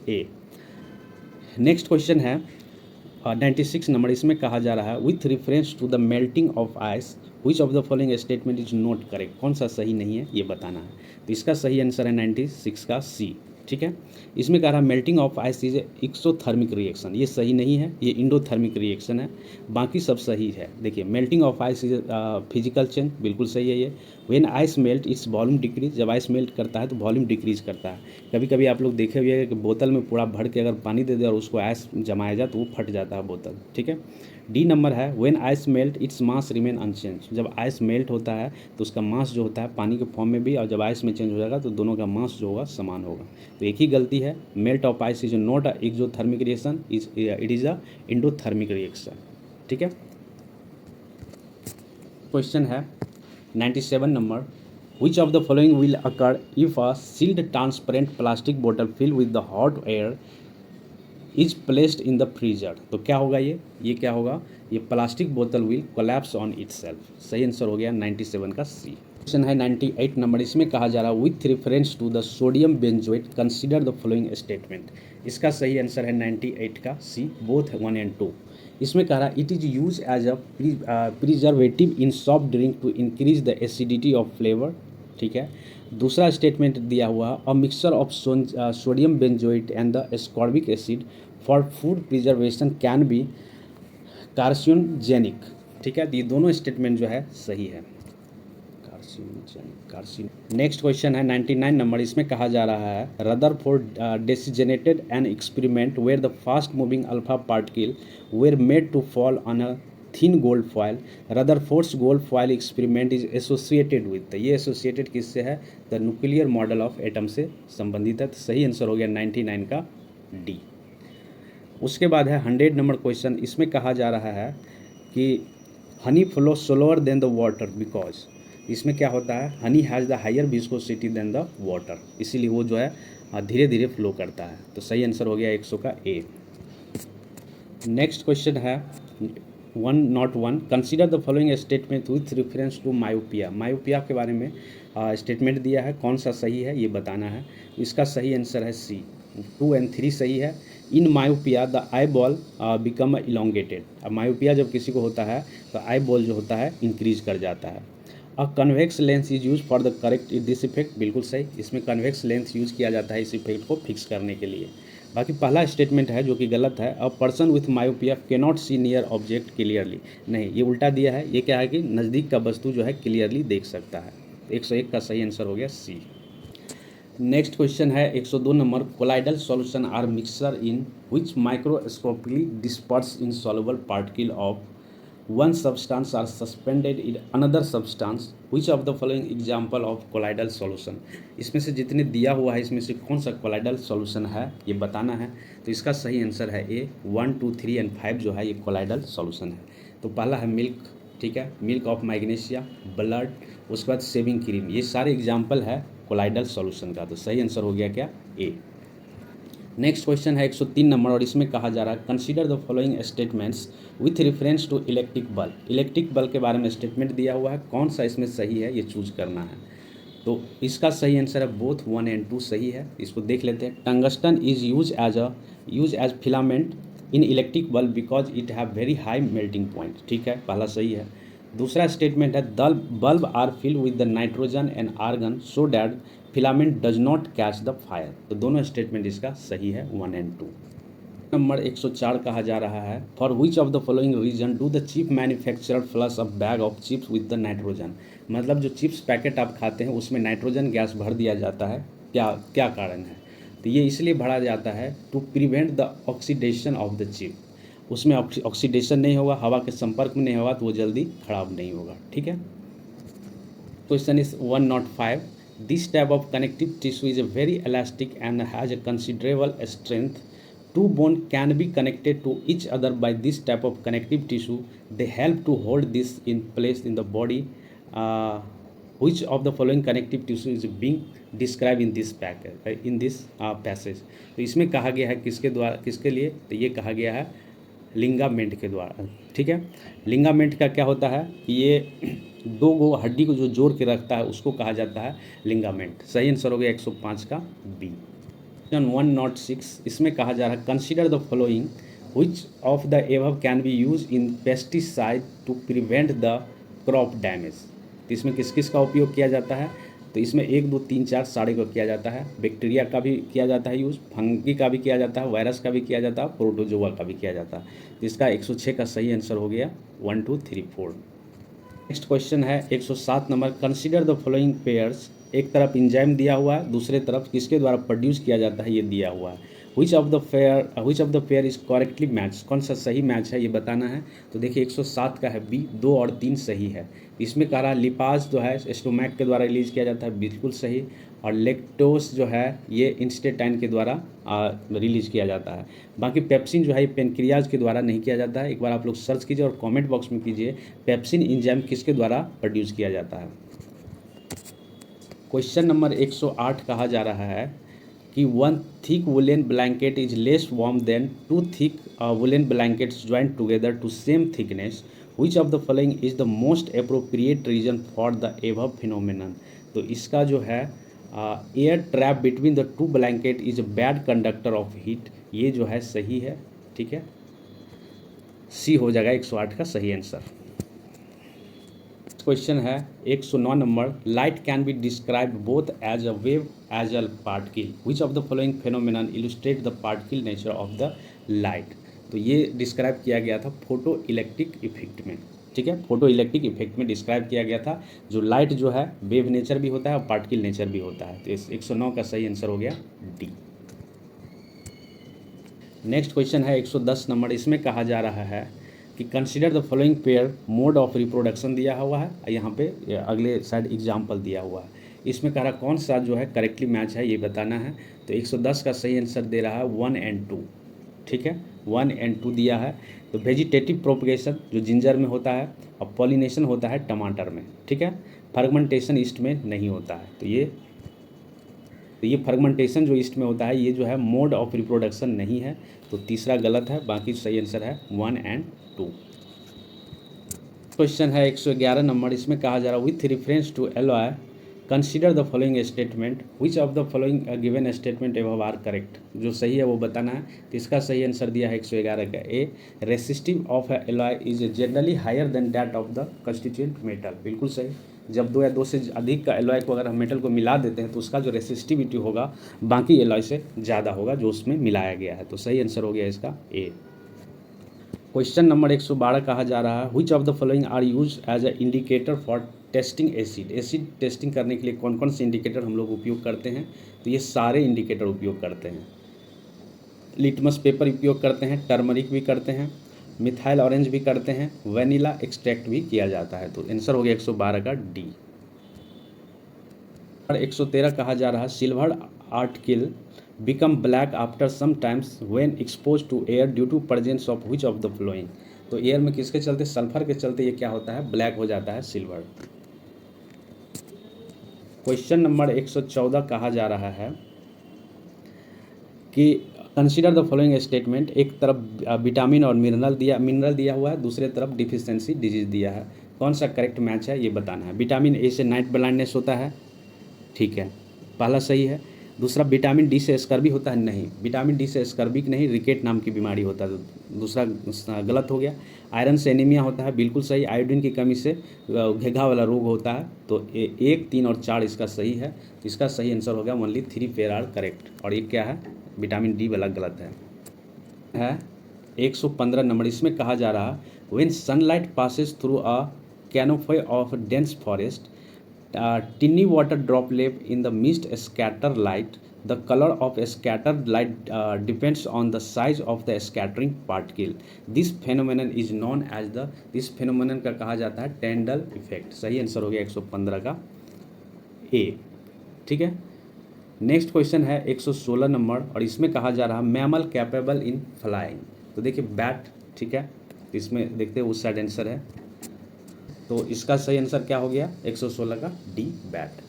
ए। नेक्स्ट क्वेश्चन है 96 नंबर, इसमें कहा जा रहा है with reference to the melting of ice which of the following statement is not correct. कौन सा सही नहीं है ये बताना है। तो इसका सही आंसर है 96 का सी। ठीक है, इसमें कह रहा है melting of ice is exothermic reaction, ये सही नहीं है, ये इंडोथर्मिक रिएक्शन है। बाकी सब सही है। देखिए melting of ice is physical change, बिल्कुल सही है ये। When ice melt its volume decrease, जब आइस मेल्ट करता है तो वॉल्यूम डिक्रीज करता है। कभी कभी आप लोग देखे हुए कि बोतल में पूरा भर के अगर पानी दे दे और उसको आइस जमाया जाए तो वो फट जाता है बोतल। ठीक है, डी नंबर है when ice melt its mass remain unchange, जब आइस मेल्ट होता है तो उसका मास जो होता है पानी के फॉर्म में भी, और जब आइस में चेंज हो जाएगा तो दोनों का मास जो होगा समान होगा। तो एक ही गलती है, melt of ice is not a exothermic reaction, it is a endothermic reaction. ठीक है, क्वेश्चन है 97 number, which of the following will occur if a sealed transparent plastic bottle filled with the hot air is placed in the freezer। तो क्या होगा ये क्या होगा, ये प्लास्टिक बोतल विल कोलैप्स ऑन इटसेल्फ। सही आंसर हो गया 97 का सी। क्वेश्चन है 98 नंबर, इसमें कहा जा रहा है with reference to the sodium benzoate consider the following statement. इसका सही आंसर है 98 का सी, बोथ 1 और 2। इसमें कह रहा है it is use as a preservative in soft drink to increase the acidity of flavour. ठीक है, दूसरा स्टेटमेंट दिया हुआ a mixture of sodium benzoate and the ascorbic acid for food preservation can be carcinogenic. ठीक है, ये दोनों स्टेटमेंट जो है सही है, कार्सिनो। नेक्स्ट क्वेश्चन है 99 नंबर, इसमें कहा जा रहा है Rutherford designated an experiment where the fast moving alpha particle were made to fall on a thin gold foil. Rutherford's gold foil experiment is associated with, ये एसोसिएटेड किससे है, the nuclear model of atom से संबंधित है। तो सही आंसर हो गया 99 का डी। उसके बाद है 100 नंबर क्वेश्चन, इसमें कहा जा रहा है कि honey flow slower than the water because, इसमें क्या होता है, honey has the higher viscosity than the water, इसीलिए वो जो है धीरे धीरे फ्लो करता है। तो सही आंसर हो गया 100 का ए। नेक्स्ट क्वेश्चन है 101, consider the following statement with reference to myopia. Myopia के बारे में स्टेटमेंट दिया है, कौन सा सही है ये बताना है। इसका सही आंसर है सी, 2 और 3 सही है। In myopia the eye ball become elongated, अब मायोपिया जब किसी को होता है तो आई बॉल जो होता है इंक्रीज कर जाता है। अ convex lens is use for the correct this effect, बिल्कुल सही, इसमें कन्वेक्स लेंस यूज किया जाता है इस इफेक्ट को फिक्स करने के लिए। बाकी पहला स्टेटमेंट है जो कि गलत है, a person with myopia can not see near object clearly, नहीं ये उल्टा दिया है। ये क्या है कि नज़दीक का वस्तु जो है क्लियरली देख सकता है। 101 का सही आंसर हो गया सी। नेक्स्ट क्वेश्चन है 102 number, colloidal solution are mixture in which microscopically disperse in soluble particle of one substance are suspended in another substance, which of the following example of colloidal solution. इसमें से जितने दिया हुआ है इसमें से कौन सा कोलाइडल सॉल्यूशन है ये बताना है। तो इसका सही आंसर है ए, 1, 2, 3 एंड 5 जो है ये कोलाइडल सॉल्यूशन है। तो पहला है मिल्क, ठीक है, मिल्क ऑफ मैग्नीशिया, ब्लड, उसके बाद शेविंग क्रीम, ये सारे एग्जाम्पल है कोलाइडल सॉल्यूशन का। तो सही आंसर हो गया क्या, ए। नेक्स्ट क्वेश्चन है 103 नंबर और इसमें कहा जा रहा है consider the following statements with reference to electric bulb. Electric bulb के बारे में स्टेटमेंट दिया हुआ है, कौन सा इसमें सही है ये चूज करना है। तो इसका सही आंसर है बोथ 1 एंड 2 सही है। इसको देख लेते हैं। Tungsten is use as filament in electric bulb because it have very high melting point, ठीक है, पहला सही है। दूसरा स्टेटमेंट है the bulb are filled with the nitrogen and argon so that filament does not catch the fire. तो दोनों स्टेटमेंट इसका सही है, 1 एंड 2। नंबर 104 कहा जा रहा है for which of the following reason do the chip manufacturer flush a bag of chips with the nitrogen. मतलब जो चिप्स पैकेट आप खाते हैं उसमें नाइट्रोजन गैस भर दिया जाता है, क्या क्या कारण है। तो ये इसलिए भरा जाता है to prevent the oxidation of the chip. उसमें ऑक्सीडेशन नहीं होगा, हवा के संपर्क में नहीं होगा तो वो जल्दी खराब नहीं होगा, ठीक है। Question is 105, this type of connective tissue is a very elastic and has a considerable strength. Two bones can be connected to each other by this type of connective tissue. They help to hold this in place in the body. Which of the following connective tissue is being described in this passage? तो इसमें कहा गया है किसके द्वारा, किसके लिए, तो ये कहा गया है लिंगामेंट के द्वारा, ठीक है। लिंगामेंट का क्या होता है, ये दो गो हड्डी को जो जोड़ के रखता है उसको कहा जाता है लिंगामेंट। सही आंसर हो गया 105 का बी। 106 इसमें कहा जा रहा है consider the following which of the above can be use in pesticide to prevent the crop damage. तो इसमें किस किस का उपयोग किया जाता है, तो इसमें 1, 2, 3, 4 सारे को किया जाता है। बैक्टीरिया का भी किया जाता है यूज़, फंगी का भी किया जाता है, वायरस का भी किया जाता है, प्रोटोजोआ का भी किया जाता है। तो इसका 106 का सही आंसर हो गया 1, 2, 3, 4। नेक्स्ट क्वेश्चन है 107 number, consider the following pairs. एक तरफ इंजाइम दिया हुआ है, दूसरे तरफ किसके द्वारा प्रोड्यूस किया जाता है ये दिया हुआ है। Which of the pair is correctly match, कौन सा सही मैच है ये बताना है। तो देखिए 107 का है बी, 2 और 3 सही है। इसमें कह रहा है लिपाज जो है स्टोमैक के द्वारा रिलीज किया जाता है, बिल्कुल सही। और लेक्टोस जो है ये इंस्टेटाइन के द्वारा रिलीज किया जाता है। बाकी पेप्सिन जो है ये पेनक्रियाज के द्वारा नहीं किया जाता है। एक बार आप लोग सर्च कीजिए और कमेंट बॉक्स में कीजिए पेप्सिन एंजाइम किसके द्वारा प्रोड्यूस किया जाता है। क्वेश्चन नंबर 108 कहा जा रहा है कि 1 thick woollen blanket is less warm than 2 thick woollen blankets joint together to same thickness. Which of the following is the most appropriate reason for the above phenomenon. तो इसका जो है air trap between the 2 blanket is a bad conductor of heat, ये जो है सही है, ठीक है, सी हो जाएगा 108 का सही आंसर। क्वेश्चन है 109 number, light can be describe both as a wave as a particle. Which of the following phenomenon illustrate the particle nature of the light. तो ये डिस्क्राइब किया गया था फोटो इलेक्ट्रिक इफेक्ट में, ठीक है, फोटो इलेक्ट्रिक इफेक्ट में डिस्क्राइब किया गया था। जो लाइट जो है वेव नेचर भी होता है और पार्टिकल नेचर भी होता है। तो इस 109 का सही आंसर हो गया डी। नेक्स्ट क्वेश्चन है 110 नंबर, इसमें कहा जा रहा है कि consider the following pair mode of reproduction दिया हुआ है। यहाँ पे अगले साइड एग्जाम्पल दिया हुआ है। इसमें कह रहा कौन सा जो है करेक्टली मैच है ये बताना है। तो 110 का सही आंसर दे रहा है 1 एंड 2, ठीक है, 1 एंड 2 दिया है। तो वेजिटेटिव प्रोपगेशन जो जिंजर में होता है और पॉलिनेशन होता है टमाटर में, ठीक है, फर्गमेंटेशन ईस्ट में नहीं होता है। तो ये फर्गमेंटेशन जो ईस्ट में होता है ये जो है मोड ऑफ रिप्रोडक्शन नहीं है। तो तीसरा गलत है, बाकी सही आंसर है 1 एंड 2। क्वेश्चन है 111 नंबर, इसमें कहा जा रहा है with reference to alloy consider the following statement. Which of the following given statement above are correct. जो सही है वो बताना है। तो इसका सही आंसर दिया है 111 का A, resistive of alloy is generally higher than that of the constituent metal. बिल्कुल सही। जब 2 या 2 से अधिक का एलॉय को अगर हम मेटल को मिला देते हैं तो उसका जो रेसिस्टिविटी होगा बाकी एलॉय से ज़्यादा होगा जो उसमें मिलाया गया है। तो सही आंसर हो गया इसका ए। क्वेश्चन नंबर 112 कहा जा रहा है which of the following are use as a indicator for testing acid, acid testing करने के लिए कौन कौन से इंडिकेटर हम लोग उपयोग करते हैं? तो ये सारे इंडिकेटर उपयोग करते हैं। लिटमस पेपर उपयोग करते हैं, टर्मरिक भी करते हैं, मिथाइल ऑरेंज भी करते हैं, वनीला एक्सट्रैक्ट भी किया जाता है। तो आंसर हो गया 112 का डी। और 113 कहा जा रहा है silver article become black after some times when expose to air due to presence of which of the following. तो एयर में किसके चलते? सल्फर के चलते ये क्या होता है? ब्लैक हो जाता है सिल्वर। क्वेश्चन नंबर 114 कहा जा रहा है कि कंसीडर द फॉलोइंग स्टेटमेंट। एक तरफ विटामिन और मिनरल दिया हुआ है, दूसरे तरफ डिफिशियंसी डिजीज दिया है। कौन सा करेक्ट मैच है ये बताना है। विटामिन ए से नाइट ब्लाइंडनेस होता है, ठीक है, पहला सही है। दूसरा विटामिन डी से स्कर्वी होता है, नहीं, विटामिन डी से स्कर्विक नहीं, रिकेट नाम की बीमारी होता है, तो दूसरा गलत हो गया। आयरन से एनीमिया होता है, बिल्कुल सही। आयोडीन की कमी से घेघा वाला रोग होता है, तो 1, 3 और 4 इसका सही है। तो इसका सही आंसर हो गया ओनली 3 पेयर आर करेक्ट। और ये क्या है? विटामिन डी वाला गलत है 115 नंबर। इसमें कहा जा रहा when sunlight passes through a canopy of dense forest tiny water droplet in the mist scatter light. The color of scattered light depends on the size of the scattering particle. This phenomenon is known as the this phenomenon का कहा जाता है टेंडल इफेक्ट। सही आंसर हो गया 115 का ए, ठीक है। नेक्स्ट क्वेश्चन है 116 नंबर, और इसमें कहा जा रहा मैमल कैपेबल इन फ्लाइंग। तो देखिए बैट, ठीक है, इसमें देखते हैं उस साइड आंसर है, तो इसका सही आंसर क्या हो गया? 116 का डी, बैट।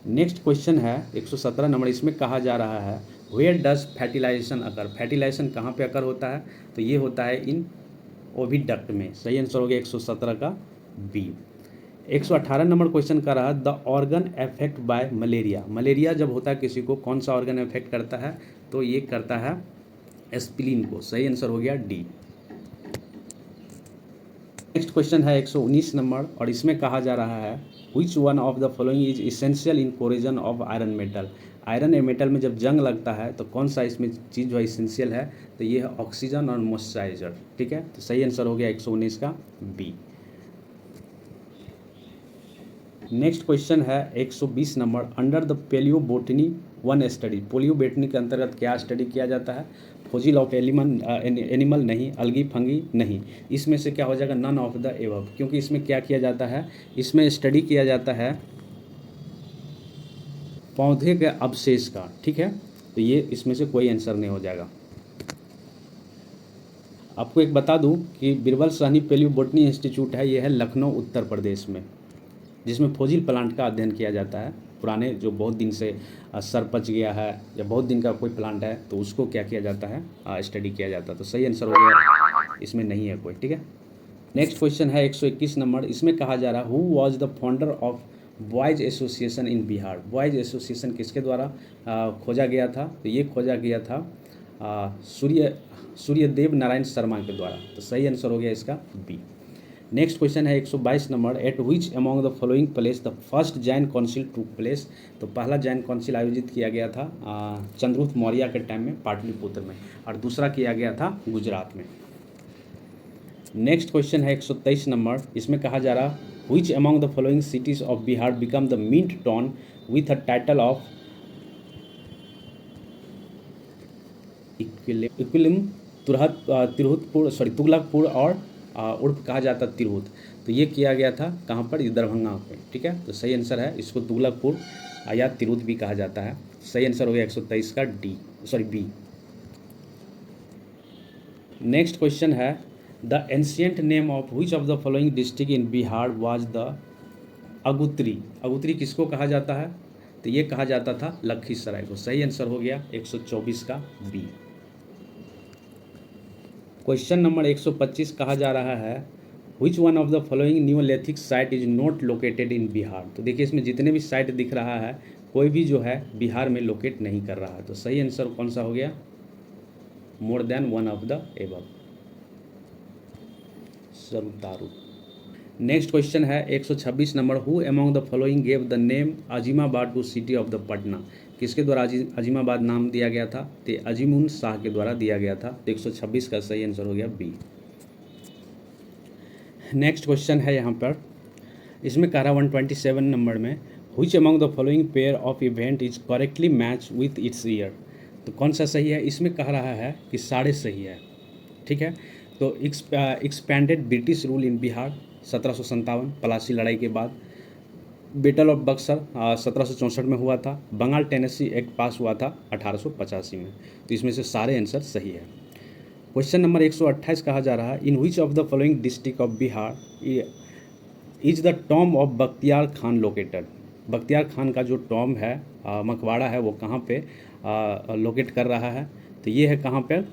नेक्स्ट क्वेश्चन है 117 नंबर। इसमें कहा जा रहा है where does fertilisation occur. Fertilisation कहाँ पे अकर होता है? तो ये होता है इन ओविडक्ट में। सही आंसर हो गया 117 का बी। 118 नंबर क्वेश्चन कर रहा है the organ affect by malaria. Malaria जब होता है किसी को, कौन सा ऑर्गन अफेक्ट करता है? तो ये करता है एस्पिलिन को। सही आंसर हो गया डी। नेक्स्ट क्वेश्चन है 119 नंबर, और इसमें कहा जा रहा है which one of the following is essential in corrosion of iron metal. Iron metal में जब जंग लगता है तो कौन सा इसमें चीज़ जो इसेंशियल है? तो ये है ऑक्सीजन और मॉइस्चराइजर, ठीक है। तो सही आंसर हो गया 119 का बी। नेक्स्ट क्वेश्चन है 120 number under the palaeobotany one study. Palaeobotany के अंतर्गत क्या स्टडी किया जाता है? फोजिल ऑफ एनिमल नहीं, अलगी फंगी नहीं। इसमें से क्या हो जाएगा? नन ऑफ द एबव, क्योंकि इसमें क्या किया जाता है? इसमें स्टडी किया जाता है पौधे के अवशेष का, ठीक है। तो ये इसमें से कोई आंसर नहीं हो जाएगा। आपको एक बता दूं कि बीरबल साहनी पेलियोबोटनी इंस्टीट्यूट है, ये है लखनऊ उत्तर प्रदेश में, जिसमें फोजिल प्लांट का अध्ययन किया जाता है। पुराने जो बहुत दिन से सर पच गया है या बहुत दिन का कोई प्लांट है तो उसको क्या किया जाता है? स्टडी किया जाता है। तो सही आंसर हो गया, इसमें नहीं है कोई, ठीक है। नेक्स्ट क्वेश्चन है 121 नंबर। इसमें कहा जा रहा who was the founder of boys association in Bihar. Boys association किसके द्वारा खोजा गया था? तो ये खोजा गया था सूर्यदेव नारायण शर्मा के द्वारा। तो सही आंसर हो गया इसका बी। नेक्स्ट क्वेश्चन है 122 number eight which among the following place the first Jan council टूक प्लेस। तो पहला जैन काउंसिल आयोजित किया गया था चंद्रगुप्त मौर्य के टाइम में पाटलिपुत्र में, और दूसरा किया गया था गुजरात में। नेक्स्ट क्वेश्चन है 123 नंबर। इसमें कहा जा रहा which among the following cities of Bihar become the mint town with a title of इक्विलिम तुगलकपुर और उर्फ कहा जाता तिरहुत। तो ये किया गया था कहाँ पर? दरभंगा पे, ठीक है। तो सही आंसर है, इसको तुगलकपुर या तिरहुत भी कहा जाता है। सही आंसर हो गया 123 का बी। नेक्स्ट क्वेश्चन है the ancient name of which of the following district in Bihar was the Aguttari. Aguttari किसको कहा जाता है? तो ये कहा जाता था लखीसराय को। सही आंसर हो गया 124 का बी। क्वेश्चन नंबर 125 कहा जा रहा है which one of the following Neolithic site is not located in Bihar. तो देखिए इसमें जितने भी साइट दिख रहा है कोई भी जो है बिहार में लोकेट नहीं कर रहा है। तो सही आंसर कौन सा हो गया? More than one of the above, तारू। नेक्स्ट क्वेश्चन है 126 number who among the following gave the name Azimabad to city of the Patna. किसके द्वारा अजीमाबाद नाम दिया गया था? तो अजीमुन शाह के द्वारा दिया गया था। तो 126 का सही आंसर हो गया बी। नेक्स्ट क्वेश्चन है यहाँ पर इसमें कह रहा 127 नंबर में, which among the following pair of event is correctly match with its year. तो कौन सा सही है, इसमें कह रहा है कि सारे सही है, ठीक है। तो expanded British rule in Bihar 1757 Plassey लड़ाई के बाद, बैटल ऑफ बक्सर 1764 में हुआ था, बंगाल टेनेसी एक्ट पास हुआ था 1885 में। तो इसमें से सारे आंसर सही है। क्वेश्चन नंबर 128 कहा जा रहा है, in which of the following district of Bihar is the tomb of Bakhtiyar Khan located. Bakhtiyar Khan का जो टॉम है, मकबरा है, वो कहाँ पे लोकेट कर रहा है। तो ये है कहाँ पे,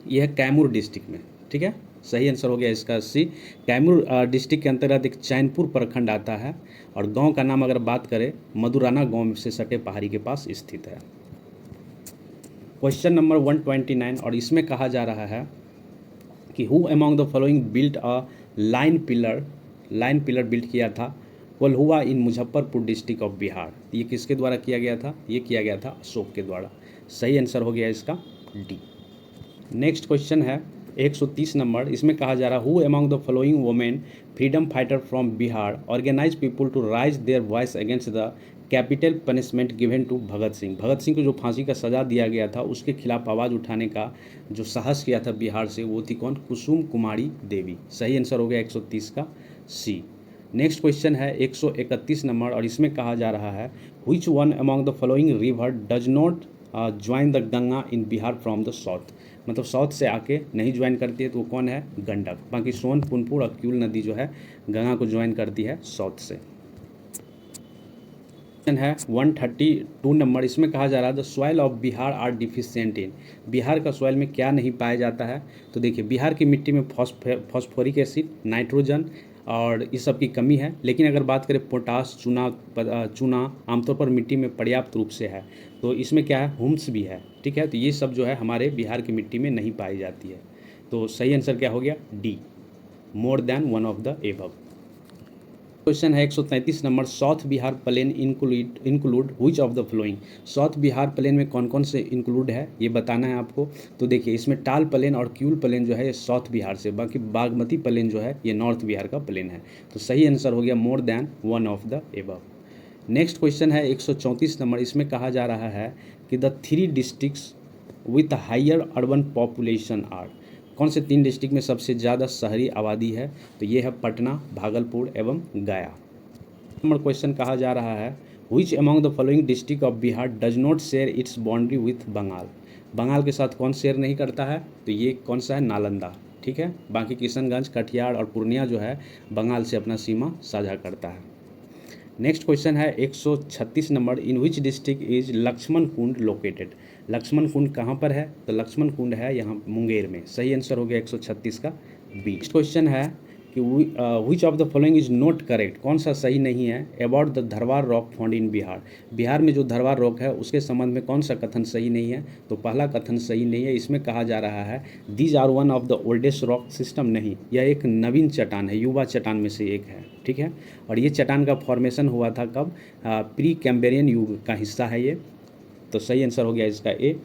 ये है कैमूर डिस्ट्रिक्ट में, ठीक है। सही आंसर हो गया इसका सी। कैमूर डिस्ट्रिक्ट के अंतर्गत एक चैनपुर प्रखंड आता है और गांव का नाम अगर बात करें मधुराना गांव से सटे पहाड़ी के पास स्थित है। क्वेश्चन नंबर 129 और इसमें कहा जा रहा है कि who among the following built a line pillar built किया था कोल्हुआ इन मुजफ्फरपुर डिस्ट्रिक्ट ऑफ बिहार। ये किसके द्वारा किया गया था, ये किया गया था अशोक के द्वारा। सही आंसर हो गया इसका डी। नेक्स्ट क्वेश्चन है 130 नंबर, इसमें कहा जा रहा है who among the following women freedom fighter from Bihar organise people to raise their voice against the capital punishment given to Bhagat Singh. Bhagat Singh को जो फांसी का सज़ा दिया गया था उसके खिलाफ आवाज़ उठाने का जो साहस किया था बिहार से, वो थी कौन, कुसुम कुमारी देवी। सही आंसर हो गया 130 का सी। नेक्स्ट क्वेश्चन है 131 नंबर और इसमें कहा जा रहा है which one among the following river does not join the Ganga in Bihar from the south. मतलब साउथ से आके नहीं ज्वाइन करती है, तो वो कौन है, गंडक। बाकी सोन, पुनपुर और क्यूल नदी जो है गंगा को ज्वाइन करती है साउथ से। है 132 नंबर, इसमें कहा जा रहा है the soil of Bihar are deficient in. Bihar का सॉइल में क्या नहीं पाया जाता है। तो देखिए बिहार की मिट्टी में फॉस्फोरिक एसिड, नाइट्रोजन और इस सब की कमी है। लेकिन अगर बात करें पोटास, चूना आमतौर पर मिट्टी में पर्याप्त रूप से है। तो इसमें क्या है, हुम्स भी है, ठीक है। तो ये सब जो है हमारे बिहार की मिट्टी में नहीं पाई जाती है। तो सही आंसर क्या हो गया, D, more than one of the above. Question है 133 number, south Bihar plain include which of the following. South Bihar plain में कौन कौन से इंक्लूड है ये बताना है आपको। तो देखिए इसमें टाल प्लेन और क्यूल प्लेन जो है ये साउथ बिहार से, बाकी बागमती प्लेन जो है ये नॉर्थ बिहार का प्लेन है। तो सही आंसर हो गया more than one of the above. Next question है 134 नंबर, इसमें कहा जा रहा है कि the 3 districts with higher urban population are. कौन से 3 डिस्ट्रिक्ट में सबसे ज़्यादा शहरी आबादी है। तो ये है पटना, भागलपुर एवं गया। नंबर क्वेश्चन कहा जा रहा है which among the following district of Bihar does not share its boundary with Bengal. Bengal के साथ कौन शेयर नहीं करता है। तो ये कौन सा है, नालंदा, ठीक है। बाकी किशनगंज, कटिहार और पूर्णिया जो है बंगाल से अपना सीमा साझा करता है। नेक्स्ट क्वेश्चन है 136 number, in which district is Lakshman Kund located. Lakshman Kund कहाँ पर है। तो लक्ष्मण कुंड है यहाँ मुंगेर में। सही आंसर हो गया 136 का बी। नेक्स्ट क्वेश्चन है कि विच of the following is not correct. कौन सा सही नहीं है about the Dharwar rock found in Bihar. Bihar में जो धरवार रॉक है उसके संबंध में कौन सा कथन सही नहीं है। तो पहला कथन सही नहीं है। इसमें कहा जा रहा है these are one of the oldest rock system. नहीं, यह एक नवीन चट्टान है, युवा चट्टान में से एक है, ठीक है। और ये चट्टान का फॉर्मेशन हुआ था कब, प्री कैम्ब्रियन युग का हिस्सा है ये। तो सही आंसर हो गया इसका ए।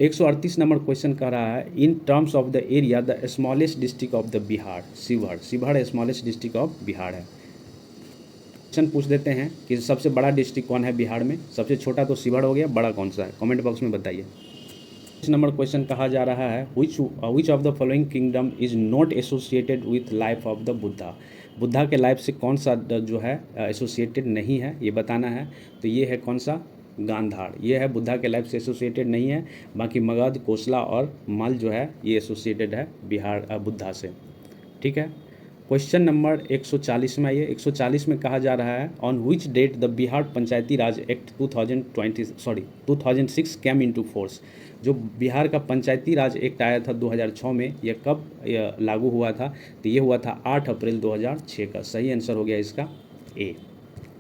138 नंबर क्वेश्चन कह रहा है in terms of the area the smallest district of the Bihar. Sheohar, Sheohar smallest district of Bihar है। क्वेश्चन पूछ देते हैं कि सबसे बड़ा डिस्ट्रिक्ट कौन है बिहार में। सबसे छोटा तो शिवहर हो गया, बड़ा कौन सा है, कमेंट बॉक्स में बताइए। इस नंबर क्वेश्चन कहा जा रहा है which of the following kingdom is not associated with life of the Buddha. Buddha के लाइफ से कौन सा जो है एसोसिएटेड नहीं है, ये बताना है। तो ये है कौन सा, गांधार। ये है बुद्धा के लाइफ से एसोसिएटेड नहीं है। बाकी मगध, कोसला और मल जो है ये एसोसिएटेड है बिहार बुद्धा से, ठीक है। क्वेश्चन नंबर 140 में आइए। 140 में कहा जा रहा है on which date the Bihar Panchayati Raj act 2006 came into force. जो बिहार का पंचायती राज एक्ट आया था 2006 में, यह कब लागू हुआ था। तो ये हुआ था 8 अप्रैल 2006 का। सही आंसर हो गया इसका ए।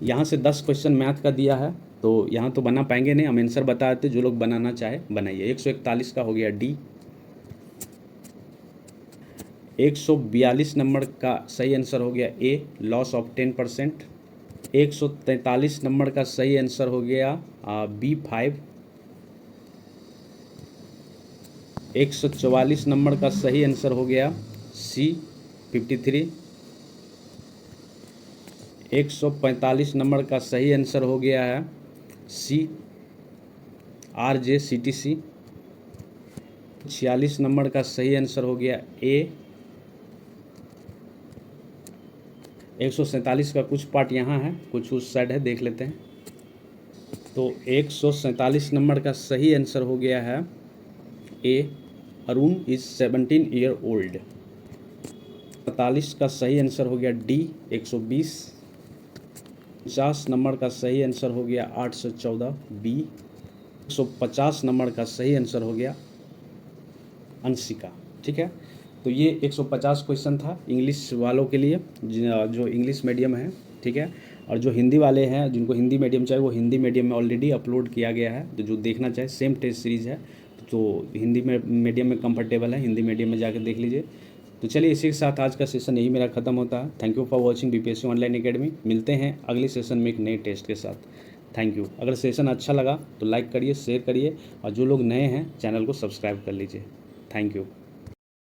यहाँ से 10 क्वेश्चन मैथ का दिया है, तो यहाँ तो बना पाएंगे नहीं, हम आंसर बता देते, जो लोग बनाना चाहे बनाइए। 141 का हो गया डी। 142 नंबर का सही आंसर हो गया ए, लॉस ऑफ 10%। 143 नंबर का सही आंसर हो गया B5। 144 नंबर का सही आंसर हो गया C 53। 145 नंबर का सही आंसर हो गया है सी, RJCTC। 46 नंबर का सही आंसर हो गया ए। 147 का कुछ पार्ट यहाँ है, कुछ उस साइड है, देख लेते हैं। तो 147 नंबर का सही आंसर हो गया है ए, अरुण इज 17 ईयर ओल्ड। 45 का सही आंसर हो गया डी, 120। 50 नंबर का सही आंसर हो गया 814 बी। 150 नंबर का सही आंसर हो गया अंशिका। ठीक है, तो ये 150 क्वेश्चन था इंग्लिश वालों के लिए जो इंग्लिश मीडियम है। ठीक है, और जो हिंदी वाले हैं जिनको हिंदी मीडियम चाहिए वो हिंदी मीडियम में ऑलरेडी अपलोड किया गया है, तो जो देखना चाहे सेम टेस्ट सीरीज़ है, तो हिंदी में मीडियम में कंफर्टेबल है, हिंदी मीडियम में जाकर देख लीजिए। तो चलिए, इसी के साथ आज का सेशन यही मेरा ख़त्म होता है। Thank you for watching BPSC online academy. मिलते हैं अगले सेशन में एक नए टेस्ट के साथ। Thank you. अगर सेशन अच्छा लगा तो लाइक करिए, शेयर करिए, और जो लोग नए हैं चैनल को सब्सक्राइब कर लीजिए। Thank you.